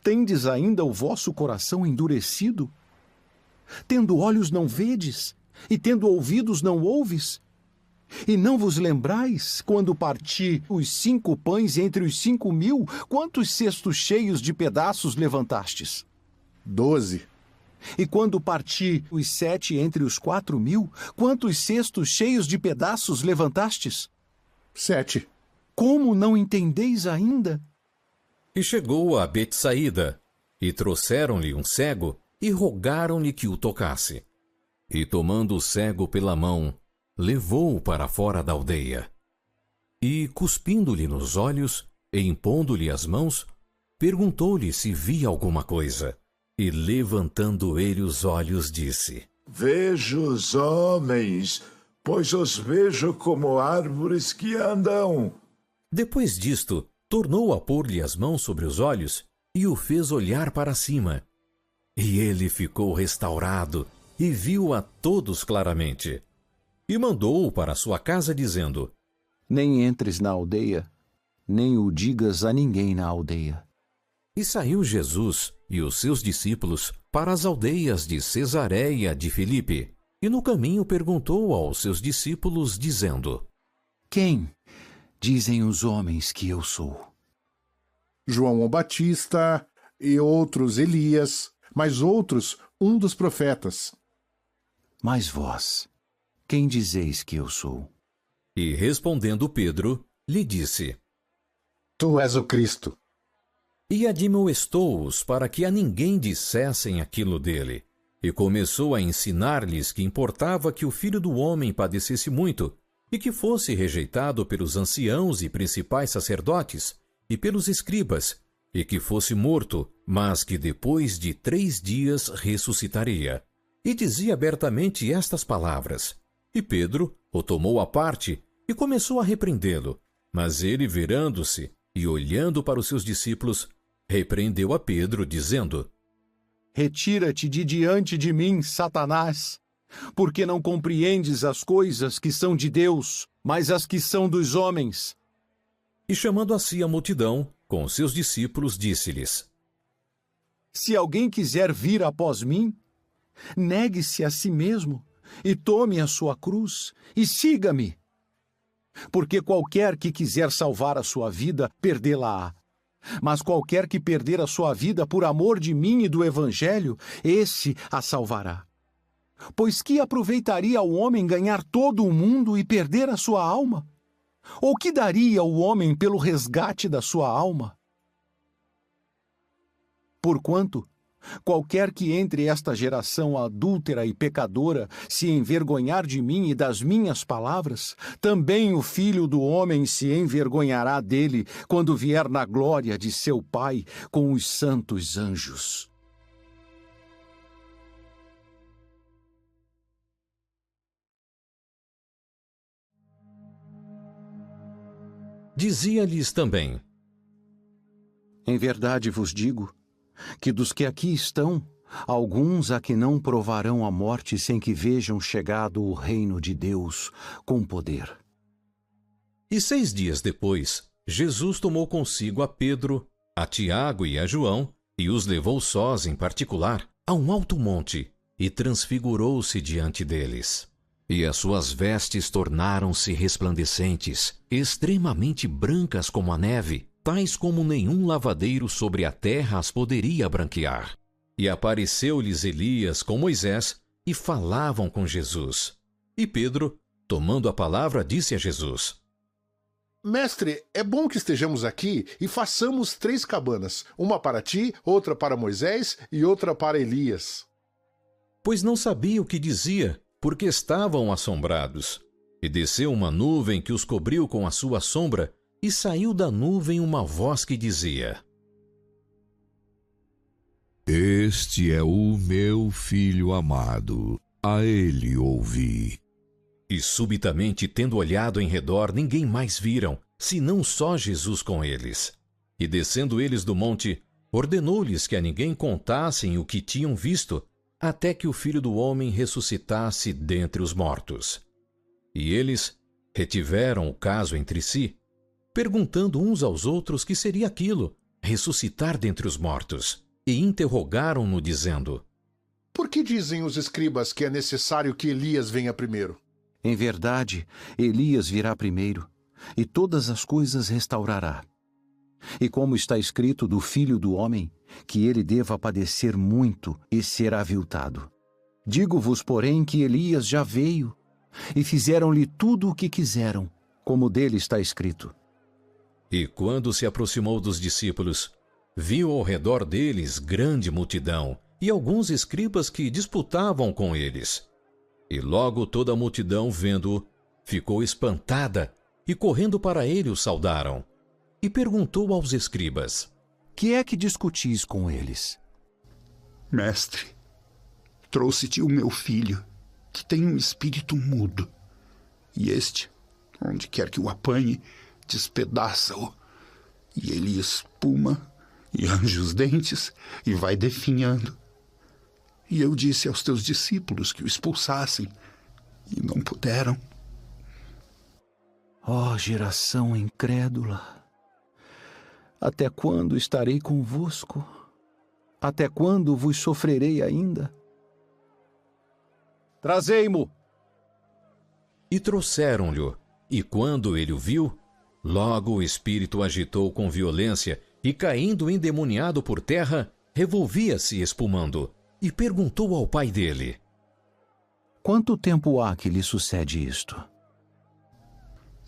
Tendes ainda o vosso coração endurecido? Tendo olhos não vedes, e tendo ouvidos não ouves? E não vos lembrais, quando parti os 5 pães entre os 5.000, quantos cestos cheios de pedaços levantastes? 12. E quando parti os 7 entre os 4.000, quantos cestos cheios de pedaços levantastes? 7. Como não entendeis ainda? E chegou a Betsaída, e trouxeram-lhe um cego, e rogaram-lhe que o tocasse. E tomando o cego pela mão, levou-o para fora da aldeia. E, cuspindo-lhe nos olhos, e impondo-lhe as mãos, perguntou-lhe se via alguma coisa. E, levantando ele os olhos, disse: Vejo os homens, pois os vejo como árvores que andam. Depois disto, tornou a pôr-lhe as mãos sobre os olhos, e o fez olhar para cima. E ele ficou restaurado, e viu a todos claramente. E mandou-o para sua casa, dizendo: Nem entres na aldeia, nem o digas a ninguém na aldeia. E saiu Jesus e os seus discípulos para as aldeias de Cesareia de Filipe, e no caminho perguntou aos seus discípulos, dizendo: Quem dizem os homens que eu sou? João o Batista, e outros Elias, mas outros um dos profetas. Mas vós, quem dizeis que eu sou? E respondendo Pedro, lhe disse: Tu és o Cristo. E admoestou-os para que a ninguém dissessem aquilo dele. E começou a ensinar-lhes que importava que o Filho do Homem padecesse muito, e que fosse rejeitado pelos anciãos e principais sacerdotes, e pelos escribas, e que fosse morto, mas que depois de 3 dias ressuscitaria. E dizia abertamente estas palavras. E Pedro o tomou à parte e começou a repreendê-lo. Mas ele, virando-se e olhando para os seus discípulos, repreendeu a Pedro, dizendo: Retira-te de diante de mim, Satanás, porque não compreendes as coisas que são de Deus, mas as que são dos homens. E chamando a si a multidão, com os seus discípulos, disse-lhes: Se alguém quiser vir após mim, negue-se a si mesmo e tome a sua cruz e siga-me. Porque qualquer que quiser salvar a sua vida, perdê-la-á. Mas qualquer que perder a sua vida por amor de mim e do Evangelho, esse a salvará. Pois que aproveitaria o homem ganhar todo o mundo e perder a sua alma? Ou que daria o homem pelo resgate da sua alma? Porquanto, qualquer que entre esta geração adúltera e pecadora se envergonhar de mim e das minhas palavras, também o Filho do Homem se envergonhará dele quando vier na glória de seu Pai com os santos anjos. Dizia-lhes também: Em verdade vos digo que dos que aqui estão, alguns há que não provarão a morte sem que vejam chegado o reino de Deus com poder. E 6 dias depois, Jesus tomou consigo a Pedro, a Tiago e a João, e os levou sós em particular a um alto monte, e transfigurou-se diante deles. E as suas vestes tornaram-se resplandecentes, extremamente brancas como a neve, tais como nenhum lavadeiro sobre a terra as poderia branquear. E apareceu-lhes Elias com Moisés, e falavam com Jesus. E Pedro, tomando a palavra, disse a Jesus: Mestre, é bom que estejamos aqui e façamos 3 cabanas, uma para ti, outra para Moisés e outra para Elias. Pois não sabia o que dizia, porque estavam assombrados. E desceu uma nuvem que os cobriu com a sua sombra, e saiu da nuvem uma voz que dizia: Este é o meu filho amado, a ele ouvi. E subitamente, tendo olhado em redor, ninguém mais viram, senão só Jesus com eles. E descendo eles do monte, ordenou-lhes que a ninguém contassem o que tinham visto, até que o Filho do Homem ressuscitasse dentre os mortos. E eles retiveram o caso entre si, perguntando uns aos outros que seria aquilo, ressuscitar dentre os mortos, e interrogaram-no, dizendo: Por que dizem os escribas que é necessário que Elias venha primeiro? Em verdade, Elias virá primeiro, e todas as coisas restaurará. E como está escrito do Filho do Homem, que ele deva padecer muito e ser aviltado. Digo-vos, porém, que Elias já veio, e fizeram-lhe tudo o que quiseram, como dele está escrito. E quando se aproximou dos discípulos, viu ao redor deles grande multidão, e alguns escribas que disputavam com eles. E logo toda a multidão, vendo-o, ficou espantada, e correndo para ele o saudaram. E perguntou aos escribas: Que é que discutis com eles? Mestre, trouxe-te o meu filho, que tem um espírito mudo. E este, onde quer que o apanhe, despedaça-o. E ele espuma e arranja os dentes e vai definhando. E eu disse aos teus discípulos que o expulsassem, e não puderam. Ó geração incrédula, até quando estarei convosco? Até quando vos sofrerei ainda? Trazei-mo! E trouxeram-lhe, e quando ele o viu, logo o espírito agitou com violência e, caindo endemoniado por terra, revolvia-se espumando, e perguntou ao pai dele: Quanto tempo há que lhe sucede isto?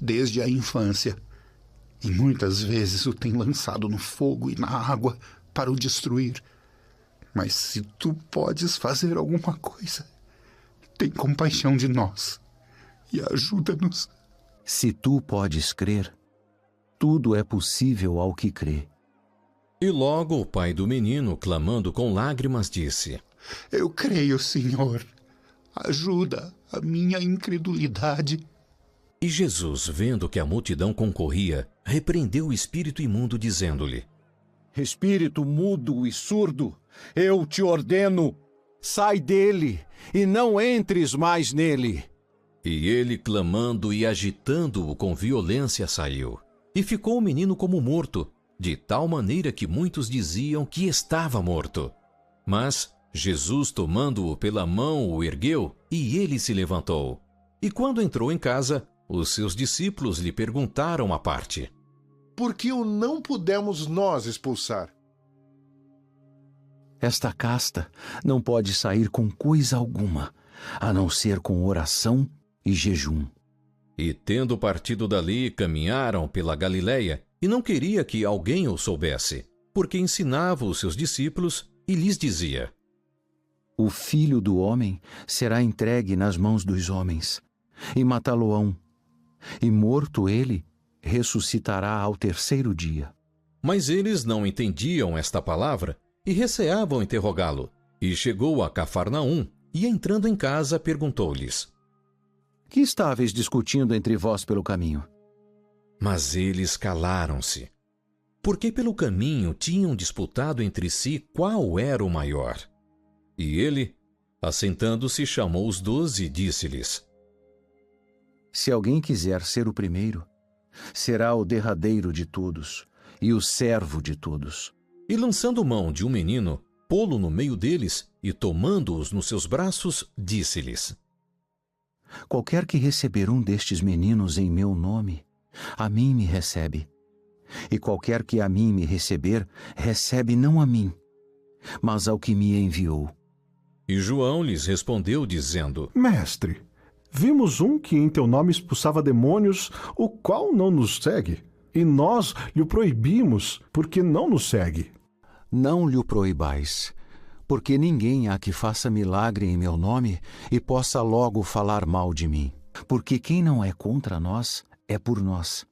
Desde a infância, e muitas vezes o tem lançado no fogo e na água para o destruir. Mas se tu podes fazer alguma coisa, tem compaixão de nós e ajuda-nos. Se tu podes crer, tudo é possível ao que crê. E logo o pai do menino, clamando com lágrimas, disse: Eu creio, Senhor. Ajuda a minha incredulidade. E Jesus, vendo que a multidão concorria, repreendeu o espírito imundo, dizendo-lhe: Espírito mudo e surdo, eu te ordeno, sai dele e não entres mais nele. E ele, clamando e agitando-o com violência, saiu. E ficou o menino como morto, de tal maneira que muitos diziam que estava morto. Mas Jesus, tomando-o pela mão, o ergueu, e ele se levantou. E quando entrou em casa, os seus discípulos lhe perguntaram à parte: Por que o não pudemos nós expulsar? Esta casta não pode sair com coisa alguma, a não ser com oração e jejum. E tendo partido dali, caminharam pela Galileia, e não queria que alguém o soubesse, porque ensinava os seus discípulos e lhes dizia: O Filho do Homem será entregue nas mãos dos homens, e matá-lo-ão, e morto ele, ressuscitará ao terceiro dia. Mas eles não entendiam esta palavra e receavam interrogá-lo. E chegou a Cafarnaum, e entrando em casa, perguntou-lhes: Que estáveis discutindo entre vós pelo caminho? Mas eles calaram-se, porque pelo caminho tinham disputado entre si qual era o maior. E ele, assentando-se, chamou os 12 e disse-lhes: Se alguém quiser ser o primeiro, será o derradeiro de todos e o servo de todos. E lançando mão de um menino, pô-lo no meio deles e tomando-os nos seus braços, disse-lhes: Qualquer que receber um destes meninos em meu nome, a mim me recebe. E qualquer que a mim me receber, recebe não a mim, mas ao que me enviou. E João lhes respondeu, dizendo: Mestre, vimos um que em teu nome expulsava demônios, o qual não nos segue, e nós lhe o proibimos, porque não nos segue. Não lhe o proibais, porque ninguém há que faça milagre em meu nome e possa logo falar mal de mim. Porque quem não é contra nós, é por nós.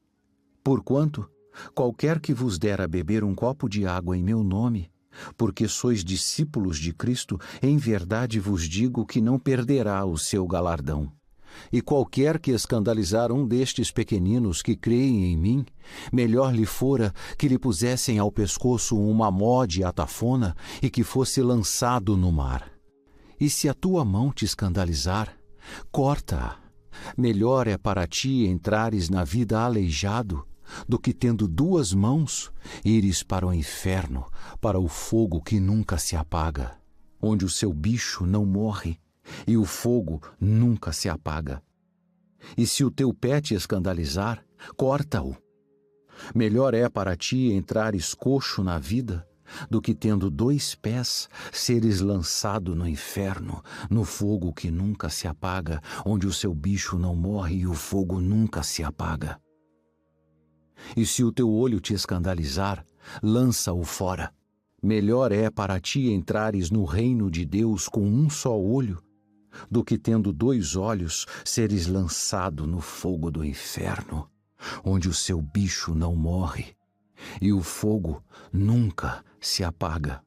Porquanto, qualquer que vos der a beber um copo de água em meu nome, porque sois discípulos de Cristo, em verdade vos digo que não perderá o seu galardão. E qualquer que escandalizar um destes pequeninos que creem em mim, melhor lhe fora que lhe pusessem ao pescoço uma mó de atafona e que fosse lançado no mar. E se a tua mão te escandalizar, corta-a. Melhor é para ti entrares na vida aleijado, do que tendo 2 mãos, ires para o inferno, para o fogo que nunca se apaga, onde o seu bicho não morre, e o fogo nunca se apaga. E se o teu pé te escandalizar, corta-o. Melhor é para ti entrares coxo na vida, do que tendo 2 pés, seres lançado no inferno, no fogo que nunca se apaga, onde o seu bicho não morre e o fogo nunca se apaga. E se o teu olho te escandalizar, lança-o fora. Melhor é para ti entrares no reino de Deus com um só olho, do que tendo 2 olhos, seres lançado no fogo do inferno, onde o seu bicho não morre e o fogo nunca se apaga.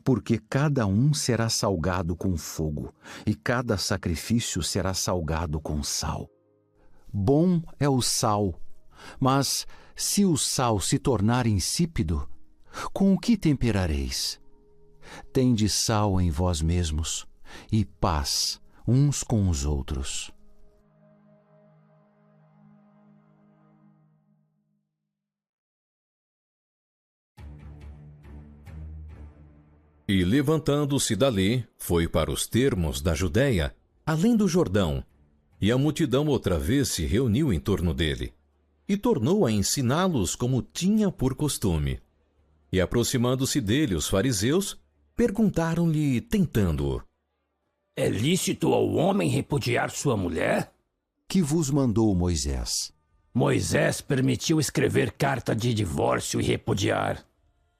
Porque cada um será salgado com fogo, e cada sacrifício será salgado com sal. Bom é o sal, mas se o sal se tornar insípido, com o que temperareis? Tende sal em vós mesmos, e paz uns com os outros. E levantando-se dali, foi para os termos da Judéia, além do Jordão, e a multidão outra vez se reuniu em torno dele, e tornou a ensiná-los como tinha por costume. E aproximando-se dele os fariseus, perguntaram-lhe, tentando-o: É lícito ao homem repudiar sua mulher? Que vos mandou Moisés? Moisés permitiu escrever carta de divórcio e repudiar.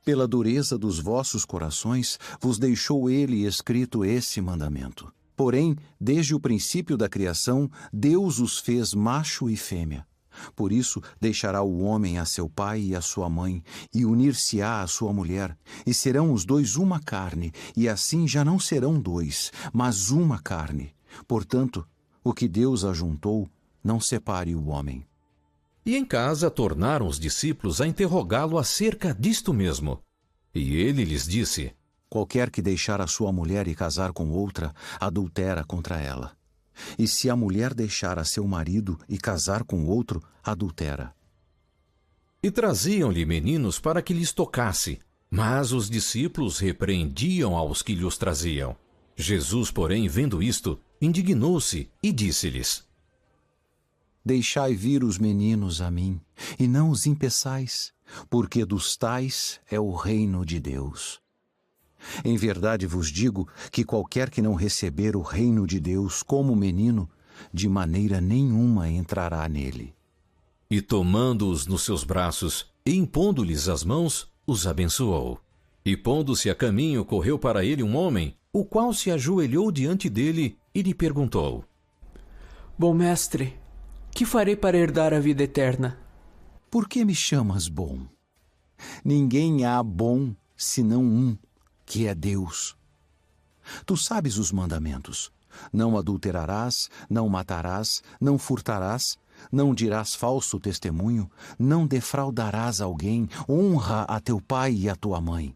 Pela dureza dos vossos corações, vos deixou ele escrito esse mandamento. Porém, desde o princípio da criação, Deus os fez macho e fêmea. Por isso, deixará o homem a seu pai e a sua mãe, e unir-se-á à sua mulher, e serão os dois uma carne, e assim já não serão dois, mas uma carne. Portanto, o que Deus ajuntou, não separe o homem. E em casa tornaram os discípulos a interrogá-lo acerca disto mesmo. E ele lhes disse: Qualquer que deixar a sua mulher e casar com outra, adultera contra ela. E se a mulher deixar a seu marido e casar com outro, adultera. E traziam-lhe meninos para que lhes tocasse, mas os discípulos repreendiam aos que lhes traziam. Jesus, porém, vendo isto, indignou-se e disse-lhes: Deixai vir os meninos a mim, e não os impeçais, porque dos tais é o reino de Deus. Em verdade vos digo que qualquer que não receber o reino de Deus como menino, de maneira nenhuma entrará nele. E tomando-os nos seus braços e impondo-lhes as mãos, os abençoou. E pondo-se a caminho, correu para ele um homem, o qual se ajoelhou diante dele e lhe perguntou: Bom mestre, que farei para herdar a vida eterna? Por que me chamas bom? Ninguém há bom senão um, que é Deus. Tu sabes os mandamentos: não adulterarás, não matarás, não furtarás, não dirás falso testemunho, não defraudarás alguém, honra a teu pai e a tua mãe.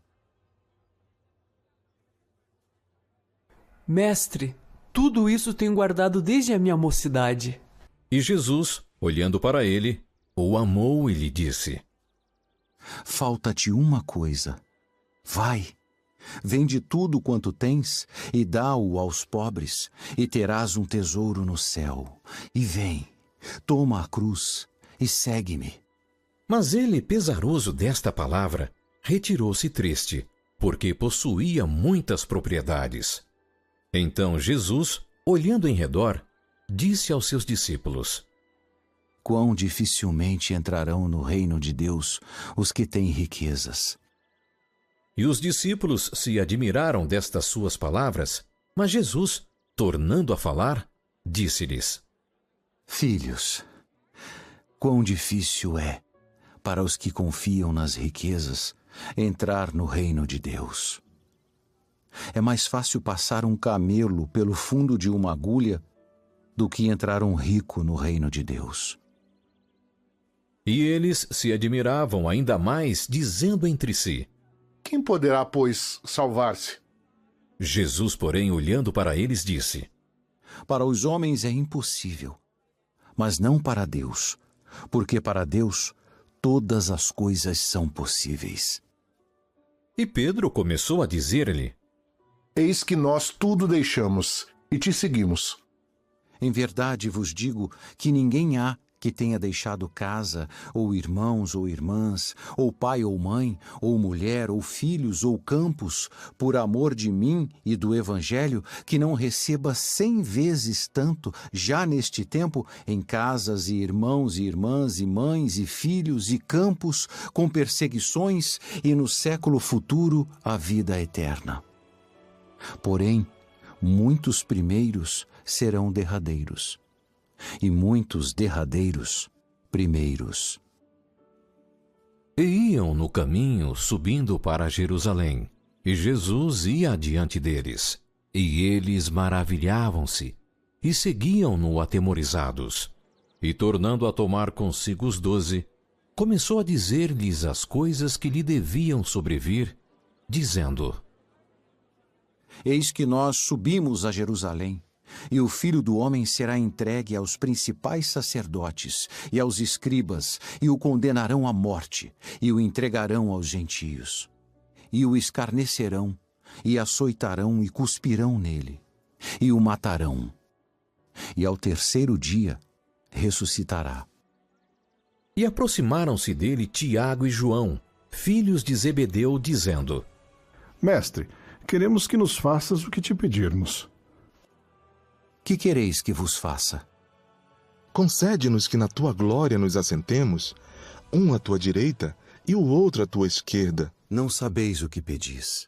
Mestre, tudo isso tenho guardado desde a minha mocidade. E Jesus, olhando para ele, o amou e lhe disse: Falta-te uma coisa. Vai, vende tudo quanto tens e dá-o aos pobres, e terás um tesouro no céu. E vem, toma a cruz e segue-me. Mas ele, pesaroso desta palavra, retirou-se triste, porque possuía muitas propriedades. Então Jesus, olhando em redor, disse aos seus discípulos: Quão dificilmente entrarão no reino de Deus os que têm riquezas. E os discípulos se admiraram destas suas palavras, mas Jesus, tornando a falar, disse-lhes: Filhos, quão difícil é para os que confiam nas riquezas entrar no reino de Deus. É mais fácil passar um camelo pelo fundo de uma agulha do que entrar um rico no reino de Deus. E eles se admiravam ainda mais, dizendo entre si: Quem poderá, pois, salvar-se? Jesus, porém, olhando para eles, disse: Para os homens é impossível, mas não para Deus, porque para Deus todas as coisas são possíveis. E Pedro começou a dizer-lhe: Eis que nós tudo deixamos e te seguimos. Em verdade vos digo que ninguém há que tenha deixado casa, ou irmãos ou irmãs, ou pai ou mãe, ou mulher, ou filhos, ou campos, por amor de mim e do Evangelho, que não receba 100 vezes tanto, já neste tempo, em casas e irmãos e irmãs, e mães e filhos, e campos, com perseguições, e no século futuro a vida eterna. Porém, muitos primeiros serão derradeiros, e muitos derradeiros primeiros. E iam no caminho subindo para Jerusalém, e Jesus ia adiante deles, e eles maravilhavam-se, e seguiam-no atemorizados. E tornando a tomar consigo os 12, começou a dizer-lhes as coisas que lhe deviam sobrevir, dizendo: Eis que nós subimos a Jerusalém, e o Filho do Homem será entregue aos principais sacerdotes e aos escribas, e o condenarão à morte, e o entregarão aos gentios. E o escarnecerão, e açoitarão e cuspirão nele, e o matarão. E ao terceiro dia ressuscitará. E aproximaram-se dele Tiago e João, filhos de Zebedeu, dizendo: Mestre, queremos que nos faças o que te pedirmos. Que quereis que vos faça? Concede-nos que na tua glória nos assentemos, um à tua direita e o outro à tua esquerda. Não sabeis o que pedis.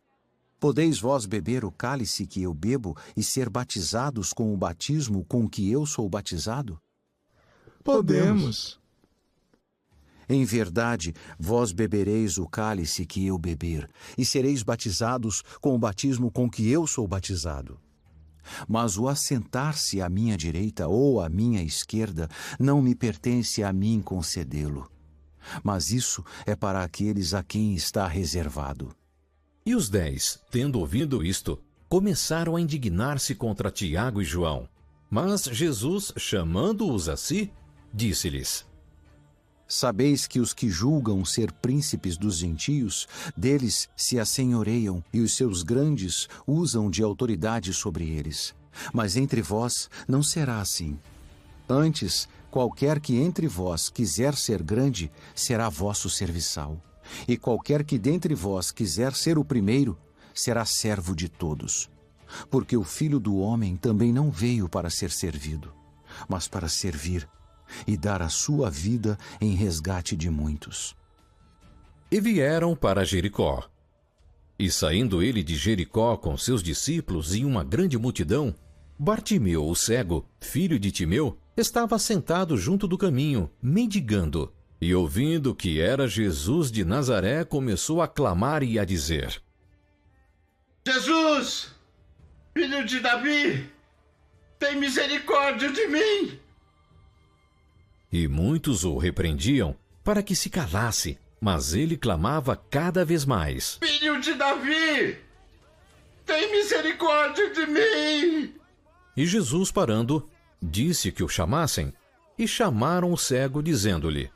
Podeis vós beber o cálice que eu bebo e ser batizados com o batismo com que eu sou batizado? Podemos. Em verdade, vós bebereis o cálice que eu beber, e sereis batizados com o batismo com que eu sou batizado. Mas o assentar-se à minha direita ou à minha esquerda não me pertence a mim concedê-lo. Mas isso é para aqueles a quem está reservado. E os 10, tendo ouvido isto, começaram a indignar-se contra Tiago e João. Mas Jesus, chamando-os a si, disse-lhes: Sabeis que os que julgam ser príncipes dos gentios, deles se assenhoreiam, e os seus grandes usam de autoridade sobre eles. Mas entre vós não será assim. Antes, qualquer que entre vós quiser ser grande, será vosso serviçal. E qualquer que dentre vós quiser ser o primeiro, será servo de todos. Porque o Filho do Homem também não veio para ser servido, mas para servir e dar a sua vida em resgate de muitos. E vieram para Jericó. E saindo ele de Jericó com seus discípulos e uma grande multidão, Bartimeu, o cego, filho de Timeu, estava sentado junto do caminho, mendigando. E ouvindo que era Jesus de Nazaré, começou a clamar e a dizer: Jesus, filho de Davi, tem misericórdia de mim. E muitos o repreendiam para que se calasse, mas ele clamava cada vez mais: Filho de Davi, tem misericórdia de mim. E Jesus, parando, disse que o chamassem, e chamaram o cego, dizendo-lhe: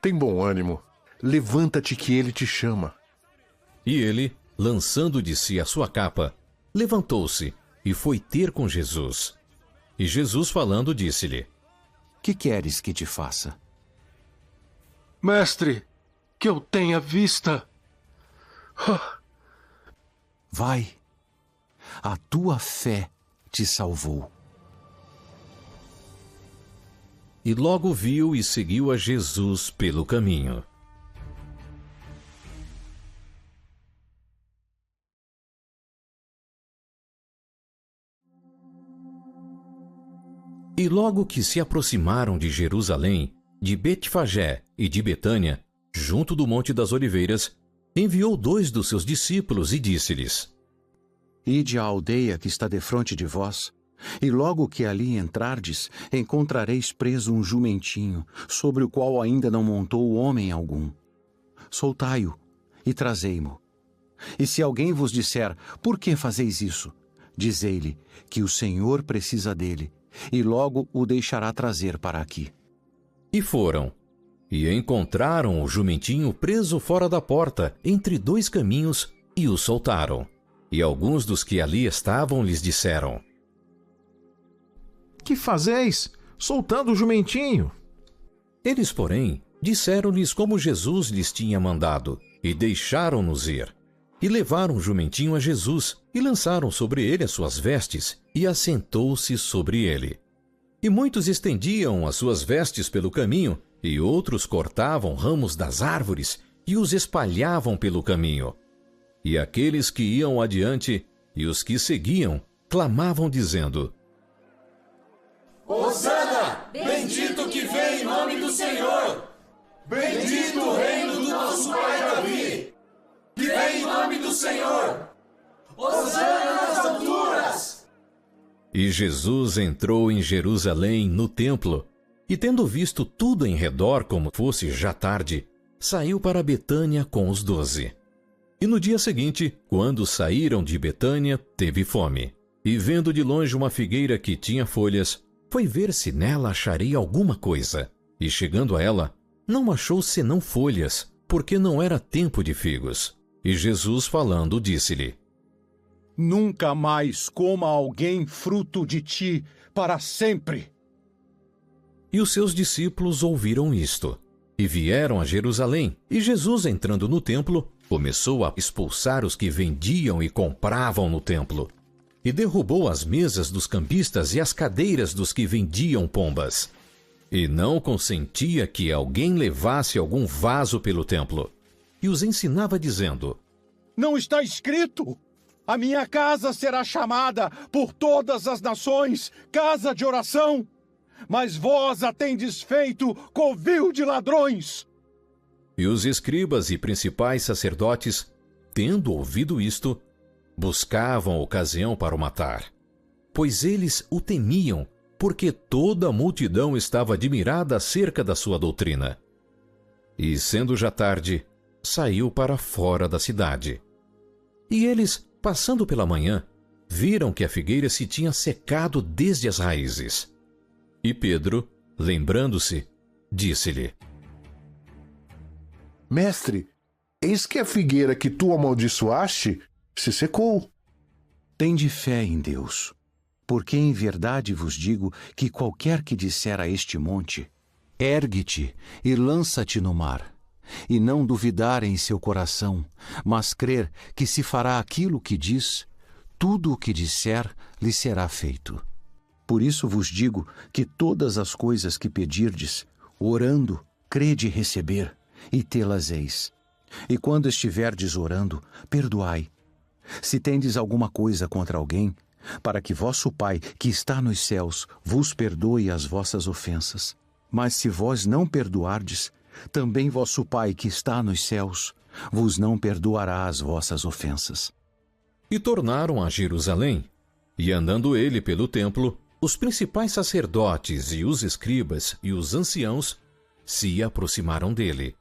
Tem bom ânimo, levanta-te que ele te chama. E ele, lançando de si a sua capa, levantou-se e foi ter com Jesus. E Jesus, falando, disse-lhe: Que queres que te faça? Mestre, que eu tenha vista. Vai, a tua fé te salvou. E logo viu e seguiu a Jesus pelo caminho. E logo que se aproximaram de Jerusalém, de Betfagé e de Betânia, junto do Monte das Oliveiras, enviou 2 dos seus discípulos e disse-lhes: Ide à aldeia que está defronte de vós, e logo que ali entrardes, encontrareis preso um jumentinho, sobre o qual ainda não montou homem algum. Soltai-o e trazei-mo. E se alguém vos disser: Por que fazeis isso? Dizei-lhe que o Senhor precisa dele, e logo o deixará trazer para aqui. E foram, e encontraram o jumentinho preso fora da porta, entre 2 caminhos, e o soltaram. E alguns dos que ali estavam lhes disseram: Que fazeis, soltando o jumentinho? Eles, porém, disseram-lhes como Jesus lhes tinha mandado, e deixaram-nos ir. E levaram o jumentinho a Jesus, e lançaram sobre ele as suas vestes, e assentou-se sobre ele. E muitos estendiam as suas vestes pelo caminho, e outros cortavam ramos das árvores, e os espalhavam pelo caminho. E aqueles que iam adiante, e os que seguiam, clamavam dizendo: Hosana, bendito que vem em nome do Senhor. Bendito o reino do nosso pai Davi, que vem em nome do Senhor. Hosana nas alturas. E Jesus entrou em Jerusalém no templo, e tendo visto tudo em redor como fosse já tarde, saiu para Betânia com os 12. E no dia seguinte, quando saíram de Betânia, teve fome. E vendo de longe uma figueira que tinha folhas, foi ver se nela acharia alguma coisa. E chegando a ela, não achou senão folhas, porque não era tempo de figos. E Jesus, falando, disse-lhe: Nunca mais coma alguém fruto de ti para sempre. E os seus discípulos ouviram isto, e vieram a Jerusalém. E Jesus, entrando no templo, começou a expulsar os que vendiam e compravam no templo, e derrubou as mesas dos cambistas e as cadeiras dos que vendiam pombas. E não consentia que alguém levasse algum vaso pelo templo. E os ensinava dizendo: Não está escrito? A minha casa será chamada por todas as nações casa de oração, mas vós a tendes feito covil de ladrões. E os escribas e principais sacerdotes, tendo ouvido isto, buscavam ocasião para o matar, pois eles o temiam, porque toda a multidão estava admirada acerca da sua doutrina. E, sendo já tarde, saiu para fora da cidade. E eles, passando pela manhã, viram que a figueira se tinha secado desde as raízes. E Pedro, lembrando-se, disse-lhe: Mestre, eis que a figueira que tu amaldiçoaste se secou. Tende fé em Deus, porque em verdade vos digo que qualquer que disser a este monte: ergue-te e lança-te no mar, e não duvidar em seu coração, mas crer que se fará aquilo que diz, tudo o que disser lhe será feito. Por isso vos digo que todas as coisas que pedirdes, orando, crede receber, e tê-las-eis. E quando estiverdes orando, perdoai. Se tendes alguma coisa contra alguém, para que vosso Pai, que está nos céus, vos perdoe as vossas ofensas. Mas se vós não perdoardes, também vosso Pai, que está nos céus, vos não perdoará as vossas ofensas. E tornaram a Jerusalém. E andando ele pelo templo, os principais sacerdotes e os escribas e os anciãos se aproximaram dele.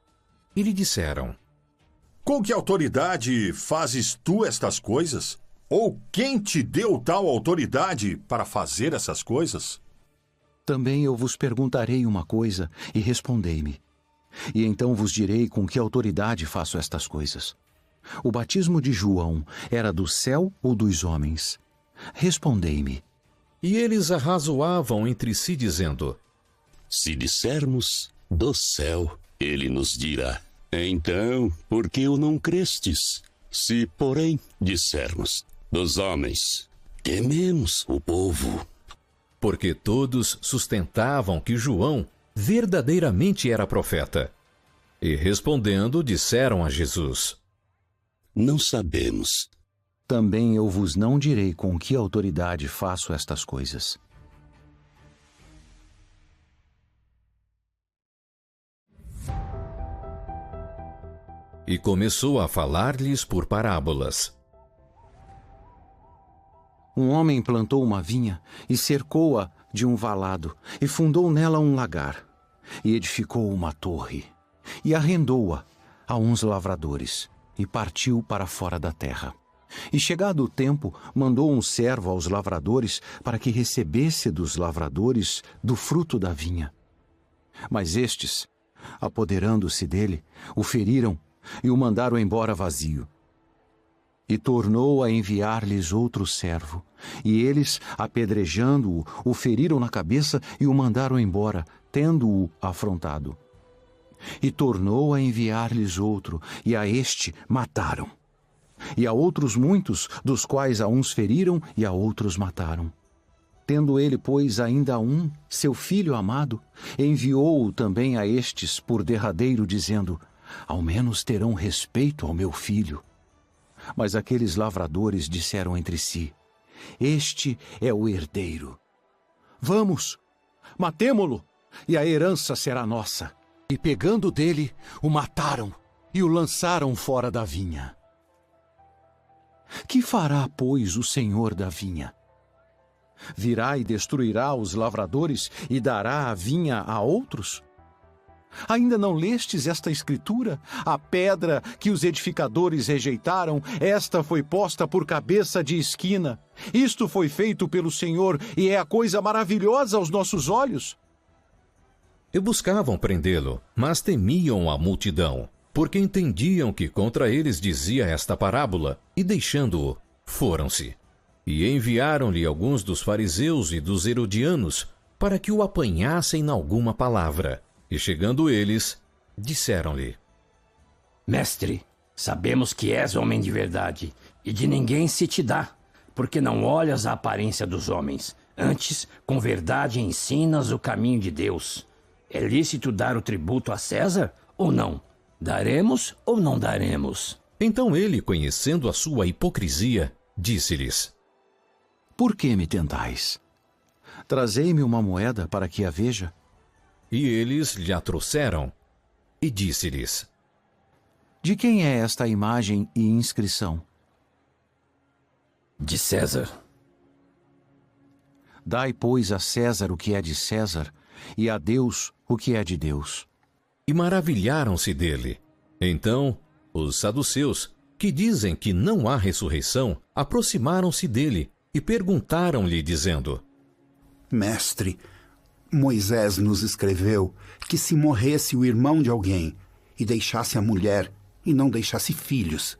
E lhe disseram: Com que autoridade fazes tu estas coisas? Ou quem te deu tal autoridade para fazer essas coisas? Também eu vos perguntarei uma coisa, e respondei-me. E então vos direi com que autoridade faço estas coisas. O batismo de João era do céu ou dos homens? Respondei-me. E eles arrazoavam entre si, dizendo: Se dissermos do céu, ele nos dirá: Então, por que o não crestes? Se, porém, dissermos dos homens, tememos o povo. Porque todos sustentavam que João verdadeiramente era profeta. E respondendo, disseram a Jesus: Não sabemos. Também eu vos não direi com que autoridade faço estas coisas. E começou a falar-lhes por parábolas. Um homem plantou uma vinha e cercou-a de um valado, e fundou nela um lagar, e edificou uma torre, e arrendou-a a uns lavradores, e partiu para fora da terra. E chegado o tempo, mandou um servo aos lavradores para que recebesse dos lavradores do fruto da vinha. Mas estes, apoderando-se dele, o feriram e o mandaram embora vazio. E tornou a enviar-lhes outro servo, e eles, apedrejando-o, o feriram na cabeça e o mandaram embora, tendo-o afrontado. E tornou a enviar-lhes outro, e a este mataram. E a outros muitos, dos quais a uns feriram e a outros mataram. Tendo ele, pois, ainda um, seu filho amado, enviou-o também a estes por derradeiro, dizendo: Ao menos terão respeito ao meu filho. Mas aqueles lavradores disseram entre si: Este é o herdeiro. Vamos, matemo-lo, e a herança será nossa. E pegando dele, o mataram e o lançaram fora da vinha. Que fará, pois, o senhor da vinha? Virá e destruirá os lavradores e dará a vinha a outros? Ainda não lestes esta escritura? A pedra que os edificadores rejeitaram, esta foi posta por cabeça de esquina. Isto foi feito pelo Senhor e é a coisa maravilhosa aos nossos olhos. E buscavam prendê-lo, mas temiam a multidão, porque entendiam que contra eles dizia esta parábola, e deixando-o, foram-se. E enviaram-lhe alguns dos fariseus e dos herodianos, para que o apanhassem na alguma palavra. E chegando eles, disseram-lhe: Mestre, sabemos que és homem de verdade, e de ninguém se te dá, porque não olhas a aparência dos homens. Antes, com verdade ensinas o caminho de Deus. É lícito dar o tributo a César ou não? Daremos ou não daremos? Então ele, conhecendo a sua hipocrisia, disse-lhes: Por que me tentais? Trazei-me uma moeda para que a veja. E eles lhe a trouxeram. E disse-lhes: De quem é esta imagem e inscrição? De César. Dai, pois, a César o que é de César, e a Deus o que é de Deus. E maravilharam-se dele. Então, os saduceus, que dizem que não há ressurreição, aproximaram-se dele e perguntaram-lhe, dizendo: Mestre, Moisés nos escreveu que se morresse o irmão de alguém e deixasse a mulher e não deixasse filhos,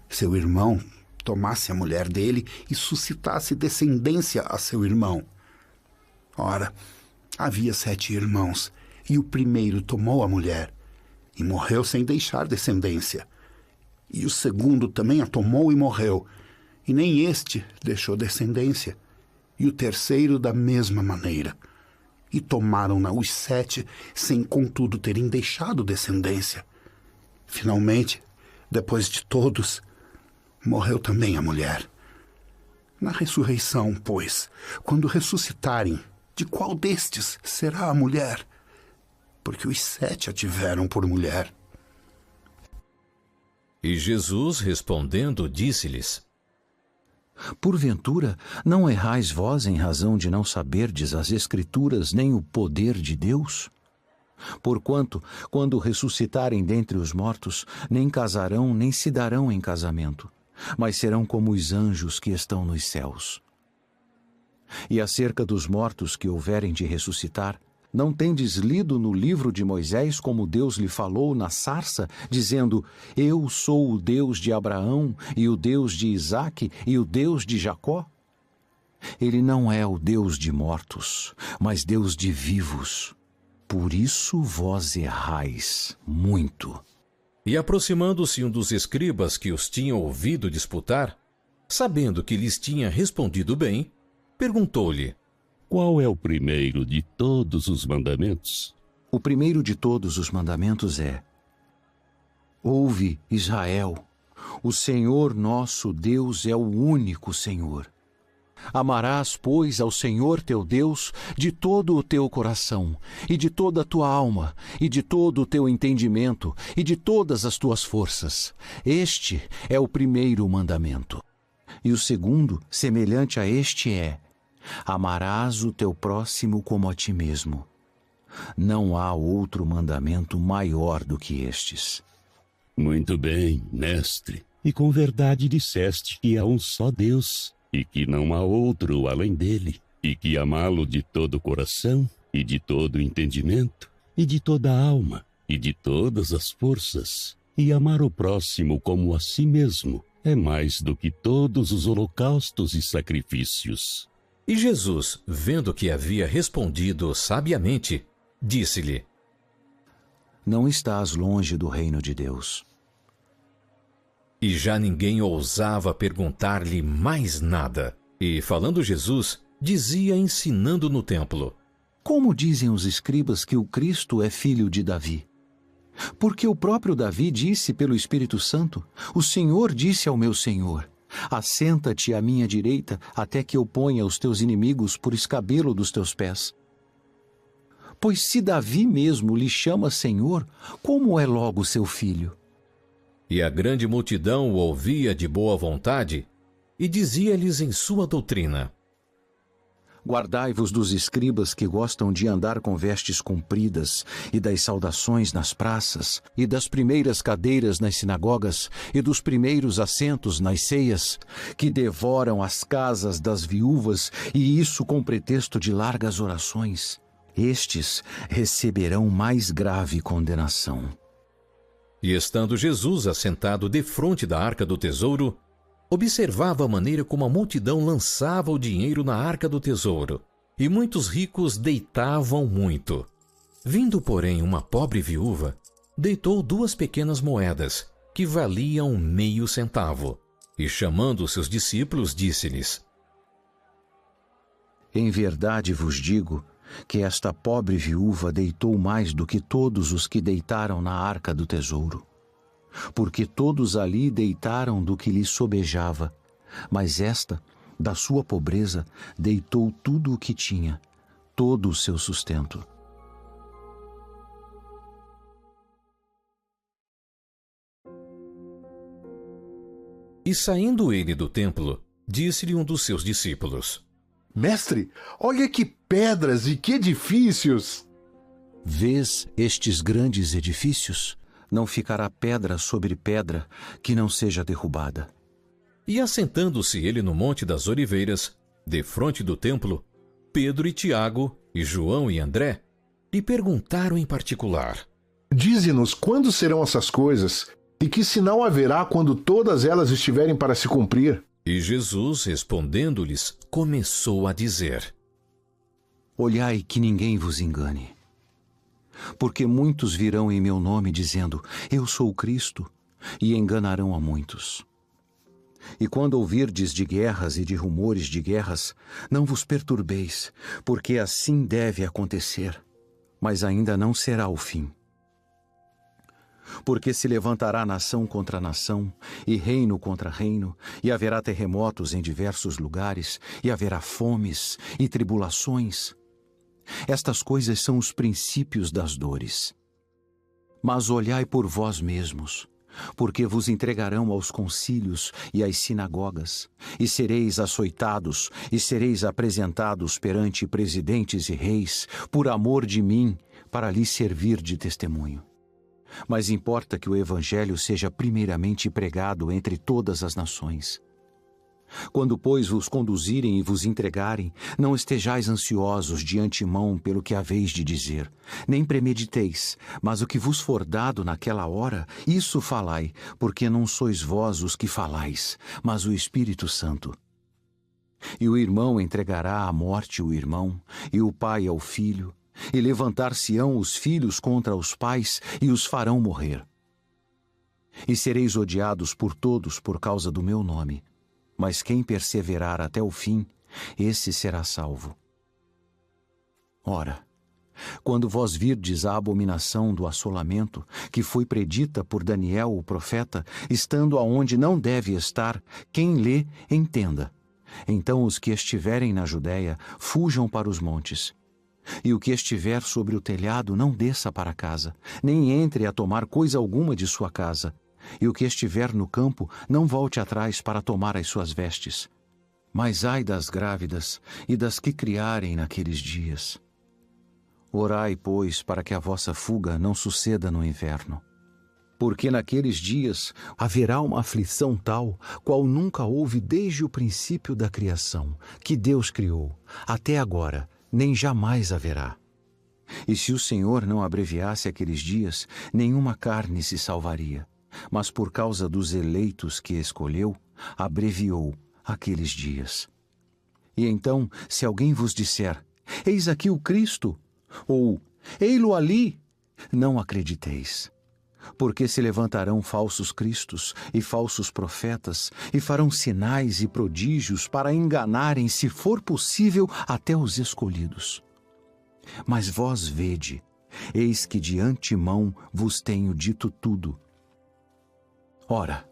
seu irmão tomasse a mulher dele e suscitasse descendência a seu irmão. Ora, havia 7 irmãos, e o primeiro tomou a mulher, e morreu sem deixar descendência. E o segundo também a tomou e morreu, e nem este deixou descendência. E o terceiro da mesma maneira. E tomaram-na os 7, sem contudo terem deixado descendência. Finalmente, depois de todos, morreu também a mulher. Na ressurreição, pois, quando ressuscitarem, de qual destes será a mulher? Porque os 7 a tiveram por mulher. E Jesus, respondendo, disse-lhes: Porventura, não errais vós em razão de não saberdes as Escrituras nem o poder de Deus? Porquanto, quando ressuscitarem dentre os mortos, nem casarão nem se darão em casamento, mas serão como os anjos que estão nos céus. E acerca dos mortos que houverem de ressuscitar, não tendes lido no livro de Moisés como Deus lhe falou na sarça, dizendo: Eu sou o Deus de Abraão, e o Deus de Isaque, e o Deus de Jacó? Ele não é o Deus de mortos, mas Deus de vivos. Por isso vós errais muito. E aproximando-se um dos escribas que os tinham ouvido disputar, sabendo que lhes tinha respondido bem, perguntou-lhe: Qual é o primeiro de todos os mandamentos? O primeiro de todos os mandamentos é: Ouve, Israel, o Senhor nosso Deus é o único Senhor. Amarás, pois, ao Senhor teu Deus de todo o teu coração, e de toda a tua alma, e de todo o teu entendimento, e de todas as tuas forças. Este é o primeiro mandamento. E o segundo, semelhante a este, é: Amarás o teu próximo como a ti mesmo. Não há outro mandamento maior do que estes. Muito bem, mestre. E com verdade disseste que há um só Deus, e que não há outro além dele, e que amá-lo de todo o coração, e de todo o entendimento, e de toda a alma, e de todas as forças, e amar o próximo como a si mesmo, é mais do que todos os holocaustos e sacrifícios. E Jesus, vendo que havia respondido sabiamente, disse-lhe: Não estás longe do reino de Deus. E já ninguém ousava perguntar-lhe mais nada. E, falando Jesus, dizia ensinando no templo: Como dizem os escribas que o Cristo é filho de Davi? Porque o próprio Davi disse pelo Espírito Santo: O Senhor disse ao meu Senhor: Assenta-te à minha direita, até que eu ponha os teus inimigos por escabelo dos teus pés. Pois se Davi mesmo lhe chama Senhor, como é logo seu filho? E a grande multidão o ouvia de boa vontade, e dizia-lhes em sua doutrina: Guardai-vos dos escribas que gostam de andar com vestes compridas, e das saudações nas praças, e das primeiras cadeiras nas sinagogas, e dos primeiros assentos nas ceias, que devoram as casas das viúvas, e isso com pretexto de largas orações. Estes receberão mais grave condenação. E estando Jesus assentado defronte da arca do tesouro, observava a maneira como a multidão lançava o dinheiro na arca do tesouro, e muitos ricos deitavam muito. Vindo, porém, uma pobre viúva, deitou 2 pequenas moedas, que valiam meio centavo, e chamando seus discípulos, disse-lhes: Em verdade vos digo que esta pobre viúva deitou mais do que todos os que deitaram na arca do tesouro. Porque todos ali deitaram do que lhe sobejava, mas esta, da sua pobreza, deitou tudo o que tinha, todo o seu sustento. E saindo ele do templo, disse-lhe um dos seus discípulos: Mestre, olha que pedras e que edifícios! Vês estes grandes edifícios? Não ficará pedra sobre pedra que não seja derrubada. E assentando-se ele no Monte das Oliveiras, defronte do templo, Pedro e Tiago, e João e André, lhe perguntaram em particular: Dize-nos quando serão essas coisas, e que sinal haverá quando todas elas estiverem para se cumprir? E Jesus, respondendo-lhes, começou a dizer: Olhai que ninguém vos engane. Porque muitos virão em meu nome dizendo, eu sou o Cristo, e enganarão a muitos. E quando ouvirdes de guerras e de rumores de guerras, não vos perturbeis, porque assim deve acontecer, mas ainda não será o fim. Porque se levantará nação contra nação, e reino contra reino, e haverá terremotos em diversos lugares, e haverá fomes e tribulações. Estas coisas são os princípios das dores. Mas olhai por vós mesmos, porque vos entregarão aos concílios e às sinagogas, e sereis açoitados, e sereis apresentados perante presidentes e reis, por amor de mim, para lhes servir de testemunho. Mas importa que o evangelho seja primeiramente pregado entre todas as nações. Quando, pois, vos conduzirem e vos entregarem, não estejais ansiosos de antemão pelo que haveis de dizer, nem premediteis, mas o que vos for dado naquela hora, isso falai, porque não sois vós os que falais, mas o Espírito Santo. E o irmão entregará à morte o irmão, e o pai ao filho, e levantar-se-ão os filhos contra os pais, e os farão morrer. E sereis odiados por todos por causa do meu nome. Mas quem perseverar até o fim, esse será salvo. Ora, quando vós virdes a abominação do assolamento, que foi predita por Daniel o profeta, estando aonde não deve estar, quem lê, entenda. Então os que estiverem na Judéia, fujam para os montes. E o que estiver sobre o telhado, não desça para casa, nem entre a tomar coisa alguma de sua casa. E o que estiver no campo, não volte atrás para tomar as suas vestes. Mas ai das grávidas e das que criarem naqueles dias. Orai, pois, para que a vossa fuga não suceda no inverno. Porque naqueles dias haverá uma aflição tal, qual nunca houve desde o princípio da criação, que Deus criou, até agora, nem jamais haverá. E se o Senhor não abreviasse aqueles dias, nenhuma carne se salvaria. Mas por causa dos eleitos que escolheu, abreviou aqueles dias. E então, se alguém vos disser, eis aqui o Cristo, ou ei-lo ali, não acrediteis. Porque se levantarão falsos cristos e falsos profetas, e farão sinais e prodígios para enganarem, se for possível, até os escolhidos. Mas vós vede, eis que de antemão vos tenho dito tudo. Ora,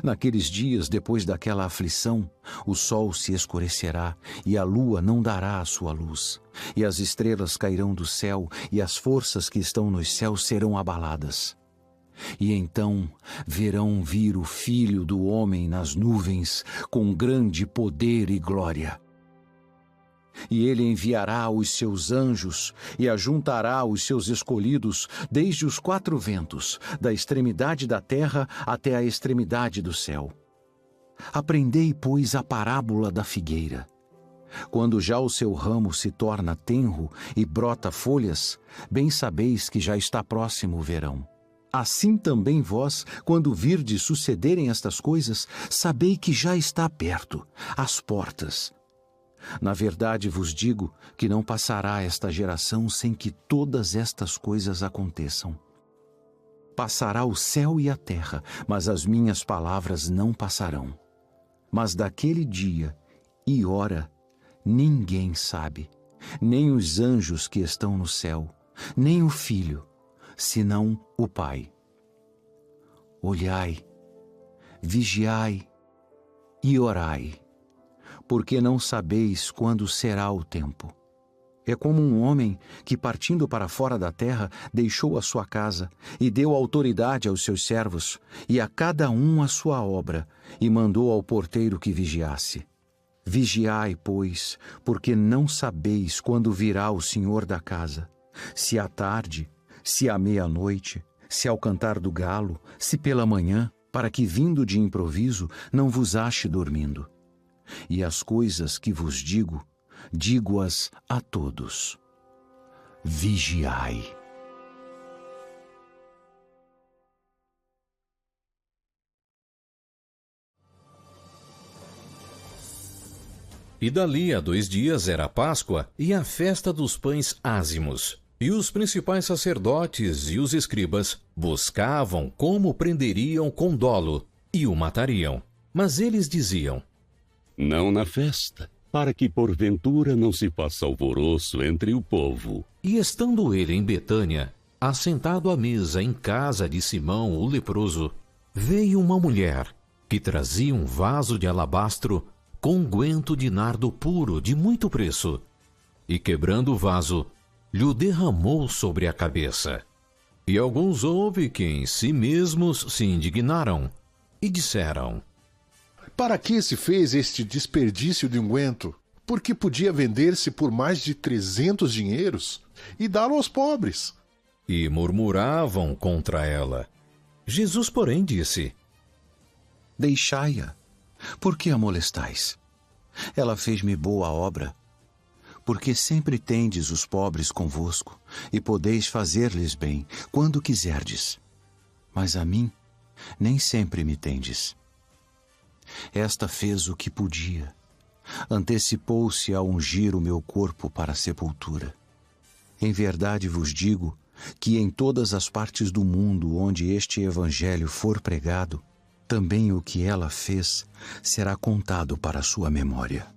naqueles dias depois daquela aflição, o sol se escurecerá, e a lua não dará a sua luz, e as estrelas cairão do céu, e as forças que estão nos céus serão abaladas. E então verão vir o Filho do Homem nas nuvens, com grande poder e glória. E ele enviará os seus anjos e ajuntará os seus escolhidos desde os 4 ventos, da extremidade da terra até a extremidade do céu. Aprendei, pois, a parábola da figueira. Quando já o seu ramo se torna tenro e brota folhas, bem sabeis que já está próximo o verão. Assim também vós, quando virdes sucederem estas coisas, sabei que já está perto, às portas. Na verdade vos digo que não passará esta geração sem que todas estas coisas aconteçam. Passará o céu e a terra, mas as minhas palavras não passarão. Mas daquele dia e hora ninguém sabe, nem os anjos que estão no céu, nem o Filho, senão o Pai. Olhai, vigiai e orai, porque não sabeis quando será o tempo. É como um homem que, partindo para fora da terra, deixou a sua casa e deu autoridade aos seus servos, e a cada um a sua obra, e mandou ao porteiro que vigiasse. Vigiai, pois, porque não sabeis quando virá o Senhor da casa, se à tarde, se à meia-noite, se ao cantar do galo, se pela manhã, para que, vindo de improviso, não vos ache dormindo. E as coisas que vos digo, digo-as a todos. Vigiai. E dali a 2 dias era a Páscoa e a festa dos pães ázimos. E os principais sacerdotes e os escribas buscavam como prenderiam com dolo e o matariam. Mas eles diziam: não na festa, para que porventura não se faça alvoroço entre o povo. E estando ele em Betânia, assentado à mesa em casa de Simão o leproso, veio uma mulher que trazia um vaso de alabastro com unguento de nardo puro de muito preço, e quebrando o vaso, lhe derramou sobre a cabeça. E alguns houve que em si mesmos se indignaram e disseram: para que se fez este desperdício de unguento? Porque podia vender-se por mais de 300 dinheiros e dá-lo aos pobres. E murmuravam contra ela. Jesus, porém, disse: deixai-a, por que a molestais? Ela fez-me boa obra. Porque sempre tendes os pobres convosco, e podeis fazer-lhes bem, quando quiserdes. Mas a mim, nem sempre me tendes. Esta fez o que podia. Antecipou-se a ungir o meu corpo para a sepultura. Em verdade vos digo que em todas as partes do mundo onde este evangelho for pregado, também o que ela fez será contado para a sua memória.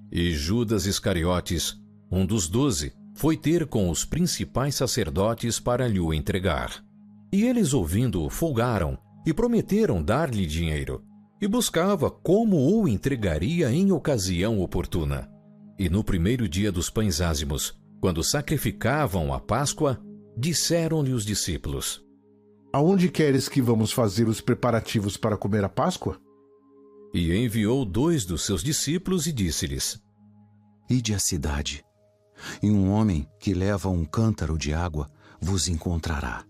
E Judas Iscariotes, um dos 12, foi ter com os principais sacerdotes para lhe o entregar. E eles, ouvindo-o, folgaram e prometeram dar-lhe dinheiro. E buscava como o entregaria em ocasião oportuna. E no primeiro dia dos pães ázimos, quando sacrificavam a Páscoa, disseram-lhe os discípulos: aonde queres que vamos fazer os preparativos para comer a Páscoa? E enviou 2 dos seus discípulos e disse-lhes: ide à cidade, e um homem que leva um cântaro de água vos encontrará.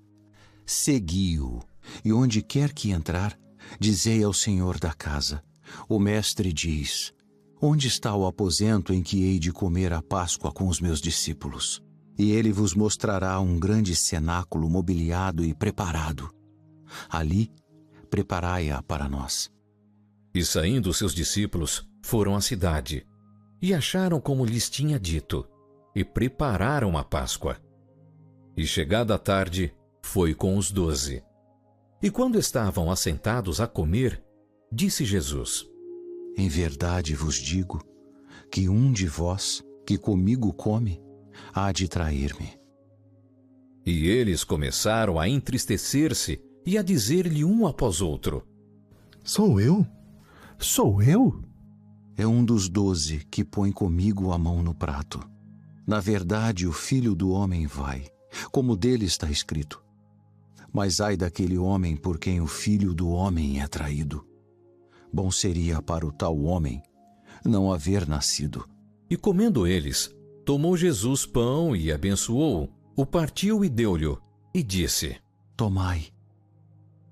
Segui-o, e onde quer que entrar, dizei ao senhor da casa: o mestre diz, onde está o aposento em que hei de comer a Páscoa com os meus discípulos? E ele vos mostrará um grande cenáculo mobiliado e preparado. Ali, preparai-a para nós. E saindo seus discípulos, foram à cidade, e acharam como lhes tinha dito, e prepararam a Páscoa. E chegada a tarde, foi com os 12. E quando estavam assentados a comer, disse Jesus: em verdade vos digo que um de vós que comigo come há de trair-me. E eles começaram a entristecer-se e a dizer-lhe um após outro: sou eu? Sou eu? É um dos 12 que põe comigo a mão no prato. Na verdade, o Filho do Homem vai, como dele está escrito. Mas ai daquele homem por quem o Filho do Homem é traído. Bom seria para o tal homem não haver nascido. E comendo eles, tomou Jesus pão e abençoou, o partiu e deu-lhe, e disse: tomai,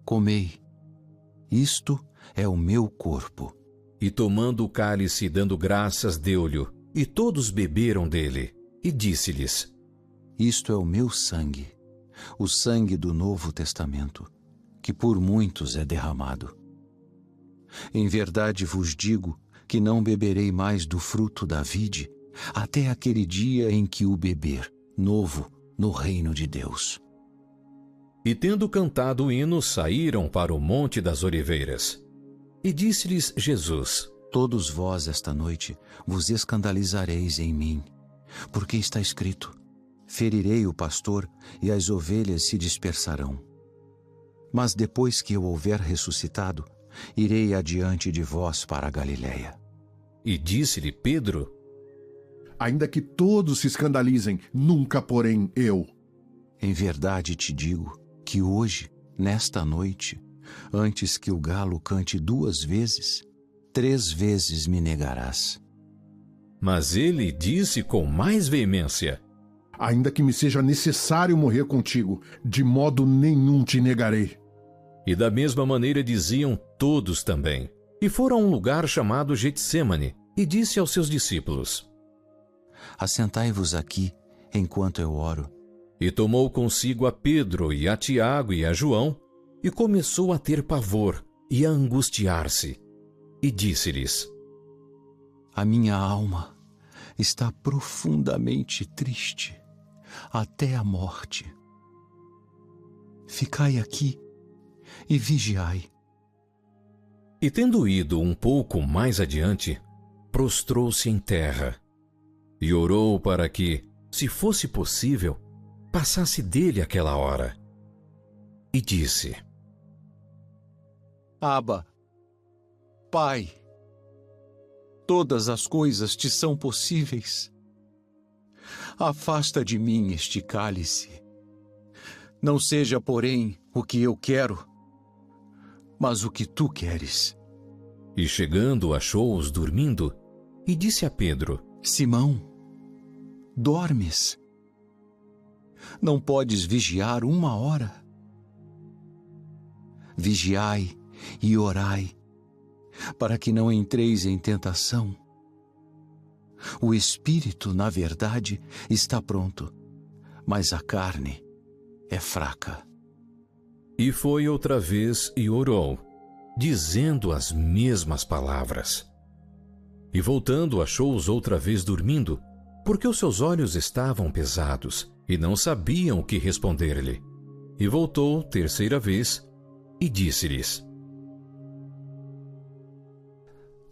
comei, isto é o meu corpo. E tomando o cálice, dando graças, deu-lhe, e todos beberam dele. E disse-lhes: isto é o meu sangue, o sangue do Novo Testamento, que por muitos é derramado. Em verdade vos digo que não beberei mais do fruto da vide, até aquele dia em que o beber, novo, no reino de Deus. E tendo cantado o hino, saíram para o Monte das Oliveiras. E disse-lhes Jesus: Todos vós esta noite vos escandalizareis em mim, porque está escrito: ferirei o pastor e as ovelhas se dispersarão. Mas depois que eu houver ressuscitado, irei adiante de vós para a Galiléia. E disse-lhe Pedro: Ainda que todos se escandalizem, nunca, porém, eu. Em verdade te digo que hoje, nesta noite, antes que o galo cante 2 vezes, 3 vezes me negarás. Mas ele disse com mais veemência: Ainda que me seja necessário morrer contigo, de modo nenhum te negarei. E da mesma maneira diziam todos também. E foram a um lugar chamado Getsêmane, e disse aos seus discípulos: Assentai-vos aqui, enquanto eu oro. E tomou consigo a Pedro e a Tiago e a João, e começou a ter pavor e a angustiar-se. E disse-lhes: A minha alma está profundamente triste, até a morte. Ficai aqui e vigiai. E tendo ido um pouco mais adiante, prostrou-se em terra e orou para que, se fosse possível, passasse dele aquela hora. E disse: Abba, Pai, todas as coisas te são possíveis. Afasta de mim este cálice. Não seja, porém, o que eu quero, mas o que tu queres. E chegando, achou-os dormindo, e disse a Pedro: Simão, dormes? Não podes vigiar 1 hora? Vigiai e orai, para que não entreis em tentação. O espírito, na verdade, está pronto, mas a carne é fraca. E foi outra vez e orou, dizendo as mesmas palavras. E voltando, achou-os outra vez dormindo, porque os seus olhos estavam pesados, e não sabiam o que responder-lhe. E voltou 3ª vez, e disse-lhes: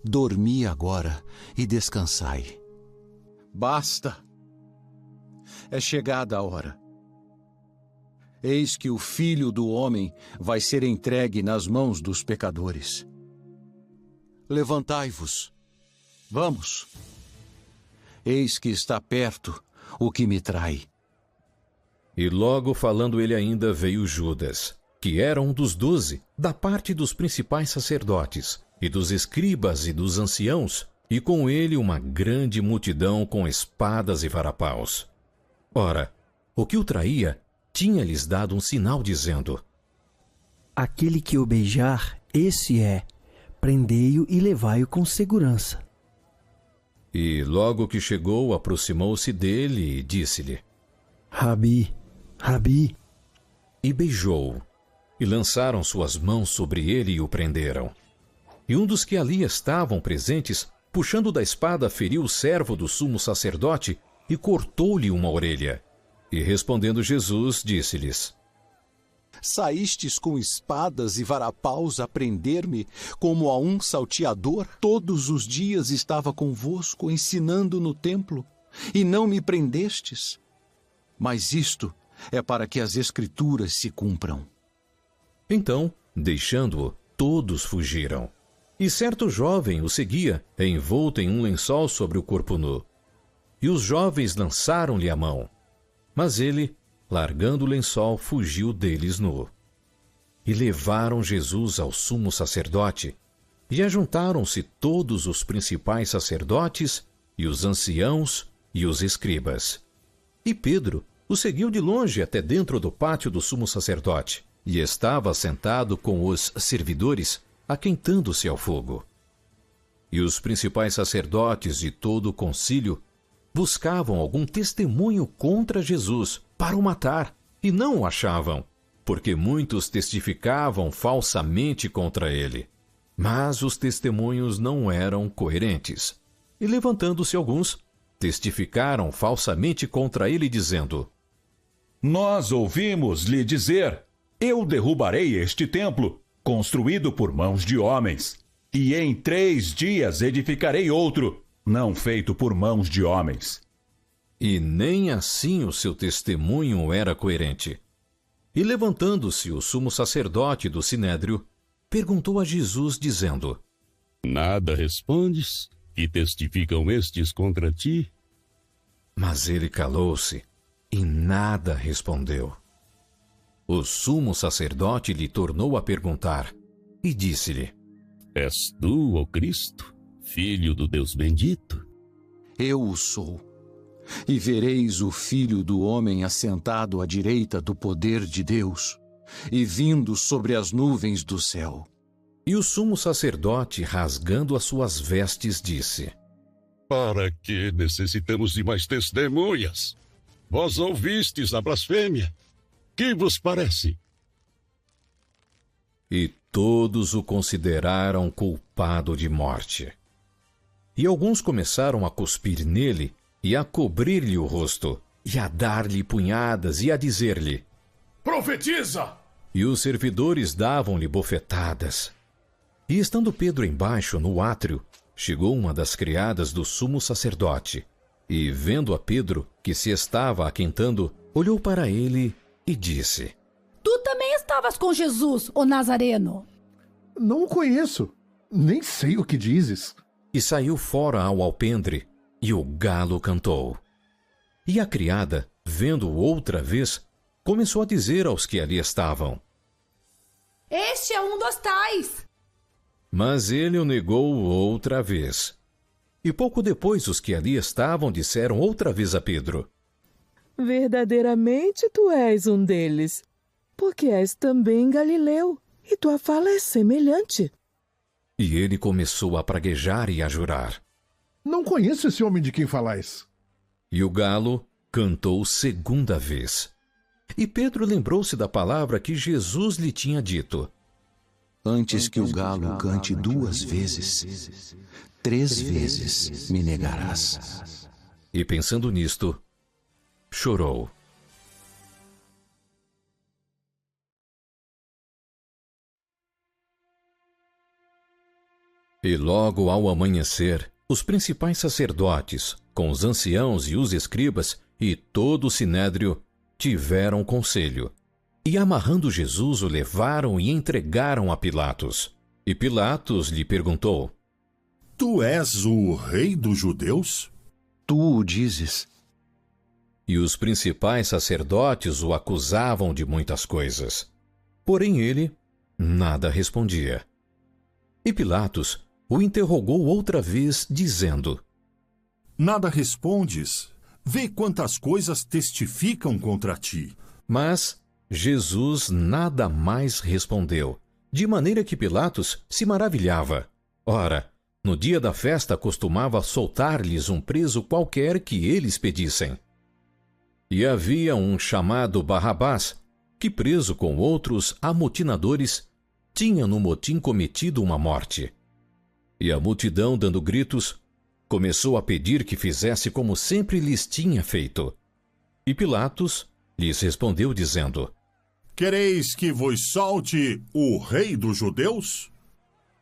Dormi agora e descansai. Basta! É chegada a hora. Eis que o Filho do Homem vai ser entregue nas mãos dos pecadores. Levantai-vos. Vamos. Eis que está perto o que me trai. E logo falando ele ainda, veio Judas, que era um dos 12, da parte dos principais sacerdotes, e dos escribas e dos anciãos, e com ele uma grande multidão com espadas e varapaus. Ora, o que o traía tinha-lhes dado um sinal, dizendo: Aquele que o beijar, esse é. Prendei-o e levai-o com segurança. E logo que chegou, aproximou-se dele e disse-lhe: Rabi, Rabi. E beijou-o, e lançaram suas mãos sobre ele e o prenderam. E um dos que ali estavam presentes, puxando da espada, feriu o servo do sumo sacerdote e cortou-lhe uma orelha. E respondendo Jesus, disse-lhes: Saístes com espadas e varapaus a prender-me como a um salteador? Todos os dias estava convosco ensinando no templo, e não me prendestes. Mas isto é para que as Escrituras se cumpram. Então, deixando-o, todos fugiram. E certo jovem o seguia, envolto em um lençol sobre o corpo nu. E os jovens lançaram-lhe a mão. Mas ele, largando o lençol, fugiu deles nu. E levaram Jesus ao sumo sacerdote, e ajuntaram-se todos os principais sacerdotes, e os anciãos, e os escribas. E Pedro o seguiu de longe até dentro do pátio do sumo sacerdote, e estava sentado com os servidores, aquentando-se ao fogo. E os principais sacerdotes e todo o concílio buscavam algum testemunho contra Jesus para o matar, E não o achavam, porque muitos testificavam falsamente contra ele. Mas os testemunhos não eram coerentes. E levantando-se alguns, testificaram falsamente contra ele, dizendo: Nós ouvimos-lhe dizer: Eu derrubarei este templo, construído por mãos de homens, e em 3 dias edificarei outro, não feito por mãos de homens. E nem assim o seu testemunho era coerente. E levantando-se o sumo sacerdote do Sinédrio, perguntou a Jesus, dizendo: Nada respondes? E testificam estes contra ti? Mas ele calou-se e nada respondeu. O sumo sacerdote lhe tornou a perguntar e disse-lhe: És tu, ó Cristo, filho do Deus bendito? Eu o sou. E vereis o Filho do Homem assentado à direita do poder de Deus e vindo sobre as nuvens do céu. E o sumo sacerdote, rasgando as suas vestes, disse: Para que necessitamos de mais testemunhas? Vós ouvistes a blasfêmia. Que vos parece? E todos o consideraram culpado de morte. E alguns começaram a cuspir nele e a cobrir-lhe o rosto, e a dar-lhe punhadas e a dizer-lhe: Profetiza! E os servidores davam-lhe bofetadas. E estando Pedro embaixo no átrio, chegou uma das criadas do sumo sacerdote, e vendo a Pedro, que se estava aquentando, olhou para ele e disse: Tu também estavas com Jesus, o Nazareno. Não o conheço, nem sei o que dizes. E saiu fora ao alpendre, e o galo cantou. E a criada, vendo-o outra vez, começou a dizer aos que ali estavam: Este é um dos tais. Mas ele o negou outra vez. E pouco depois os que ali estavam disseram outra vez a Pedro: Verdadeiramente tu és um deles, porque és também galileu, e tua fala é semelhante. E ele começou a praguejar e a jurar: Não conheço esse homem de quem falais. E o galo cantou segunda vez. E Pedro lembrou-se da palavra que Jesus lhe tinha dito: Antes que o galo cante 2 vezes, 3 vezes me negarás. E pensando nisto, chorou. E logo ao amanhecer, os principais sacerdotes, com os anciãos e os escribas e todo o sinédrio, tiveram conselho. E amarrando Jesus, o levaram e entregaram a Pilatos. E Pilatos lhe perguntou: Tu és o rei dos judeus? Tu o dizes. E os principais sacerdotes o acusavam de muitas coisas. Porém ele nada respondia. E Pilatos o interrogou outra vez, dizendo: Nada respondes? Vê quantas coisas testificam contra ti. Mas Jesus nada mais respondeu, de maneira que Pilatos se maravilhava. Ora, no dia da festa costumava soltar-lhes um preso qualquer que eles pedissem. E havia um chamado Barrabás, que preso com outros amotinadores, tinha no motim cometido uma morte. E a multidão, dando gritos, começou a pedir que fizesse como sempre lhes tinha feito. E Pilatos lhes respondeu dizendo: Quereis que vos solte o rei dos judeus?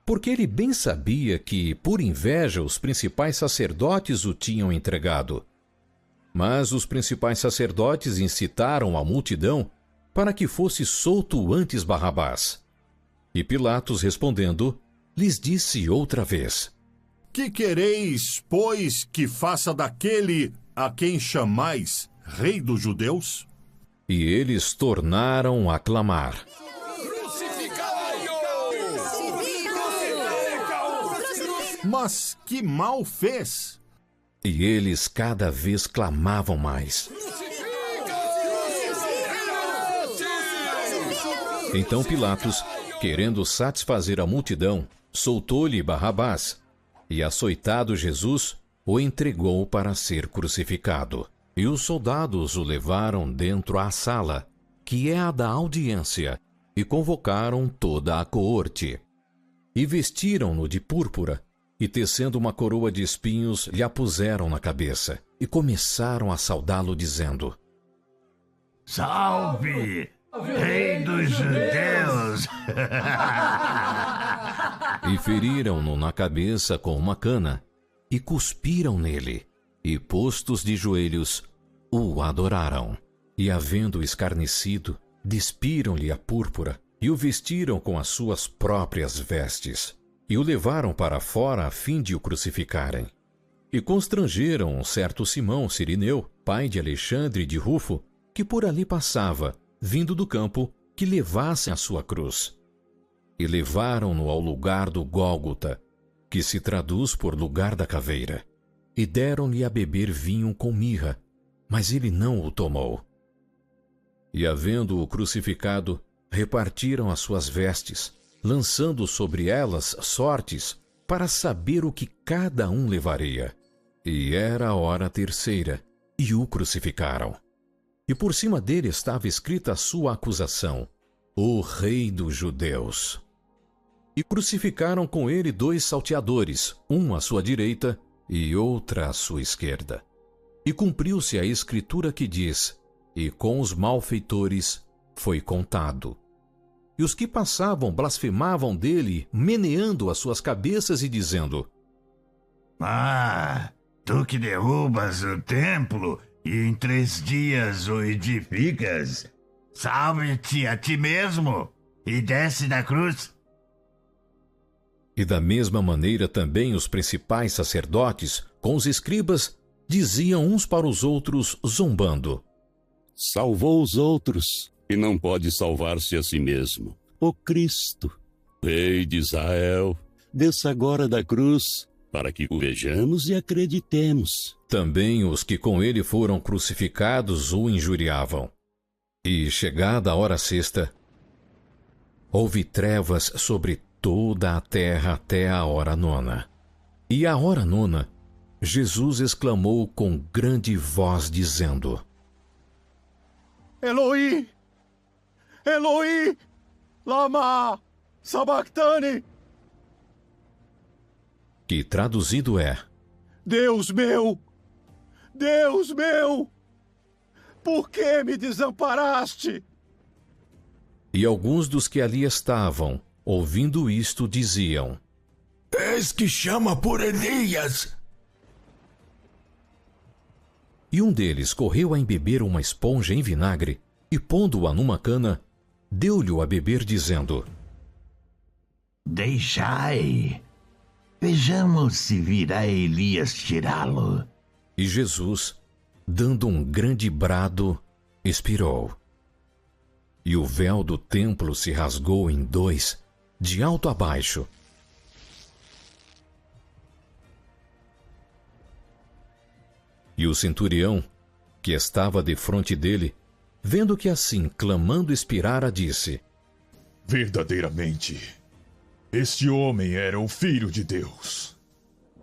Porque ele bem sabia que, por inveja, os principais sacerdotes o tinham entregado. Mas os principais sacerdotes incitaram a multidão para que fosse solto antes Barrabás. E Pilatos, respondendo, lhes disse outra vez: Que quereis, pois, que faça daquele a quem chamais rei dos judeus? E eles tornaram a clamar: Mas que mal fez? E eles cada vez clamavam mais. Então Pilatos, querendo satisfazer a multidão, soltou-lhe Barrabás, e açoitado Jesus, o entregou para ser crucificado. E os soldados o levaram dentro à sala, que é a da audiência, e convocaram toda a coorte. E vestiram-no de púrpura, e tecendo uma coroa de espinhos, lhe a puseram na cabeça, e começaram a saudá-lo, dizendo: Salve, Rei dos Judeus! E feriram-no na cabeça com uma cana, e cuspiram nele, e postos de joelhos, o adoraram. E havendo escarnecido, despiram-lhe a púrpura, e o vestiram com as suas próprias vestes, e o levaram para fora a fim de o crucificarem. E constrangeram um certo Simão Cirineu, pai de Alexandre e de Rufo, que por ali passava, vindo do campo, que levassem a sua cruz. E levaram-no ao lugar do Gólgota, que se traduz por lugar da caveira, e deram-lhe a beber vinho com mirra, mas ele não o tomou. E havendo-o crucificado, repartiram as suas vestes, lançando sobre elas sortes, para saber o que cada um levaria. E era a hora terceira, e o crucificaram. E por cima dele estava escrita a sua acusação: O Rei dos Judeus. E crucificaram com ele 2 salteadores, um à sua direita e outra à sua esquerda. E cumpriu-se a escritura que diz: E com os malfeitores foi contado. E os que passavam blasfemavam dele, meneando as suas cabeças e dizendo: Ah, tu que derrubas o templo e em 3 dias o edificas, salve-te a ti mesmo e desce da cruz. E da mesma maneira também os principais sacerdotes, com os escribas, diziam uns para os outros, zombando: Salvou os outros e não pode salvar-se a si mesmo. O Cristo, Rei de Israel, desça agora da cruz, para que o vejamos e acreditemos. Também os que com ele foram crucificados o injuriavam. E chegada a hora sexta, houve trevas sobre toda a terra até a hora nona. E à hora nona, Jesus exclamou com grande voz, dizendo: Eloi, Eloi, lama sabachthani. Que traduzido é: Deus meu, por que me desamparaste? E alguns dos que ali estavam, ouvindo isto, diziam: Eis que chama por Elias. E um deles correu a embeber uma esponja em vinagre, e pondo-a numa cana, deu-lhe a beber, dizendo: Deixai, vejamos se virá Elias tirá-lo. E Jesus, dando um grande brado, expirou. E o véu do templo se rasgou em 2, de alto a baixo. E o centurião, que estava defronte dele, vendo que assim, clamando, expirara, disse: Verdadeiramente, este homem era o Filho de Deus.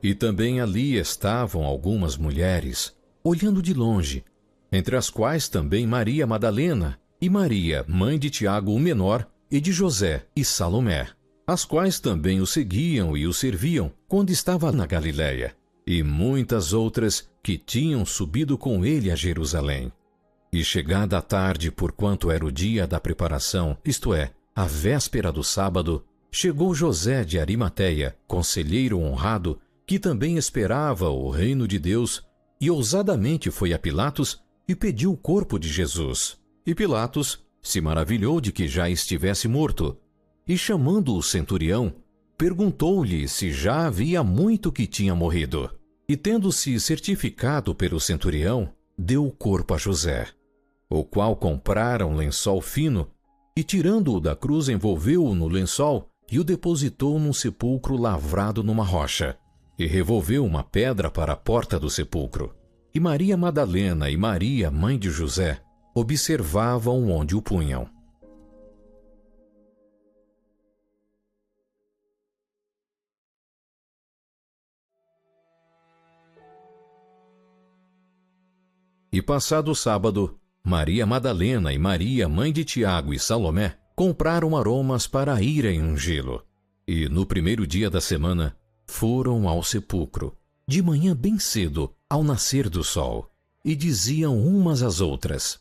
E também ali estavam algumas mulheres, olhando de longe, entre as quais também Maria Madalena e Maria, mãe de Tiago o Menor, e de José e Salomé, as quais também o seguiam e o serviam quando estava na Galiléia, e muitas outras que tinham subido com ele a Jerusalém. E chegada a tarde, porquanto era o dia da preparação, isto é, a véspera do sábado, chegou José de Arimateia, conselheiro honrado, que também esperava o reino de Deus, e ousadamente foi a Pilatos e pediu o corpo de Jesus. E Pilatos se maravilhou de que já estivesse morto, e chamando o centurião, perguntou-lhe se já havia muito que tinha morrido. E tendo-se certificado pelo centurião, deu o corpo a José, o qual comprara um lençol fino, e tirando-o da cruz envolveu-o no lençol e o depositou num sepulcro lavrado numa rocha, e revolveu uma pedra para a porta do sepulcro. E Maria Madalena e Maria, mãe de José, observavam onde o punham. E passado o sábado, Maria Madalena e Maria, mãe de Tiago e Salomé, compraram aromas para irem ungí-lo. E no primeiro dia da semana, foram ao sepulcro, de manhã bem cedo, ao nascer do sol, e diziam umas às outras: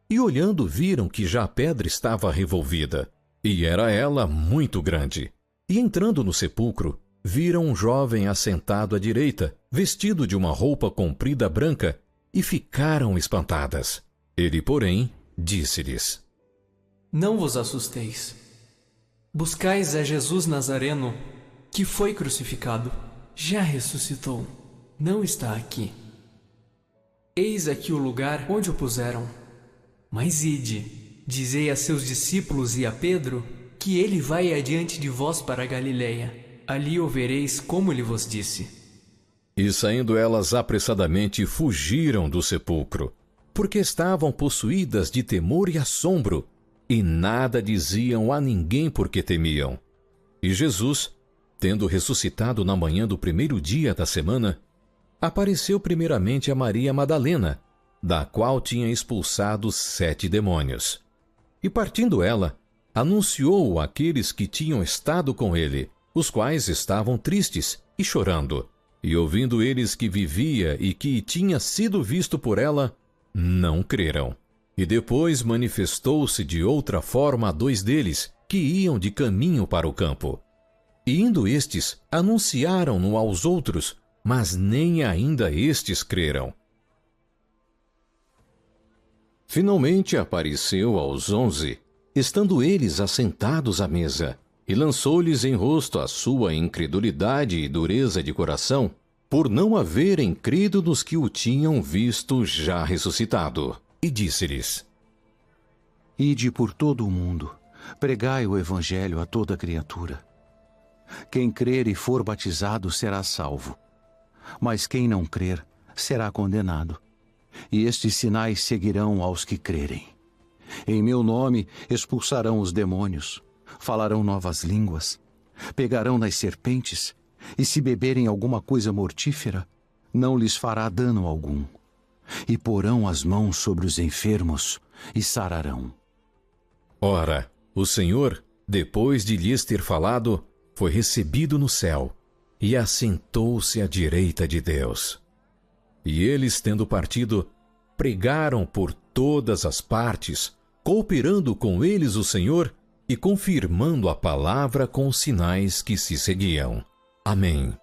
E olhando viram que já a pedra estava revolvida, e era ela muito grande. E entrando no sepulcro, viram um jovem assentado à direita, vestido de uma roupa comprida branca, e ficaram espantadas. Ele, porém, disse-lhes: Não vos assusteis. Buscais a Jesus Nazareno, que foi crucificado. Já ressuscitou. Não está aqui. Eis aqui o lugar onde o puseram. Mas ide, dizei a seus discípulos e a Pedro, que ele vai adiante de vós para a Galileia. Ali o vereis como ele vos disse. E saindo elas apressadamente fugiram do sepulcro, porque estavam possuídas de temor e assombro, e nada diziam a ninguém porque temiam. E Jesus, tendo ressuscitado na manhã do primeiro dia da semana, apareceu primeiramente a Maria Madalena, da qual tinha expulsado 7 demônios. E partindo ela, anunciou àqueles que tinham estado com ele, os quais estavam tristes e chorando. E ouvindo eles que vivia e que tinha sido visto por ela, não creram. E depois manifestou-se de outra forma a 2 deles, que iam de caminho para o campo. E indo estes, anunciaram-no aos outros, mas nem ainda estes creram. Finalmente apareceu aos 11, estando eles assentados à mesa, e lançou-lhes em rosto a sua incredulidade e dureza de coração, por não haverem crido nos que o tinham visto já ressuscitado. E disse-lhes: Ide por todo o mundo, pregai o evangelho a toda criatura. Quem crer e for batizado será salvo, mas quem não crer será condenado. E estes sinais seguirão aos que crerem. Em meu nome expulsarão os demônios, falarão novas línguas, pegarão nas serpentes, e se beberem alguma coisa mortífera, não lhes fará dano algum. E porão as mãos sobre os enfermos e sararão. Ora, o Senhor, depois de lhes ter falado, foi recebido no céu e assentou-se à direita de Deus. E eles, tendo partido, pregaram por todas as partes, cooperando com eles o Senhor e confirmando a palavra com os sinais que se seguiam. Amém.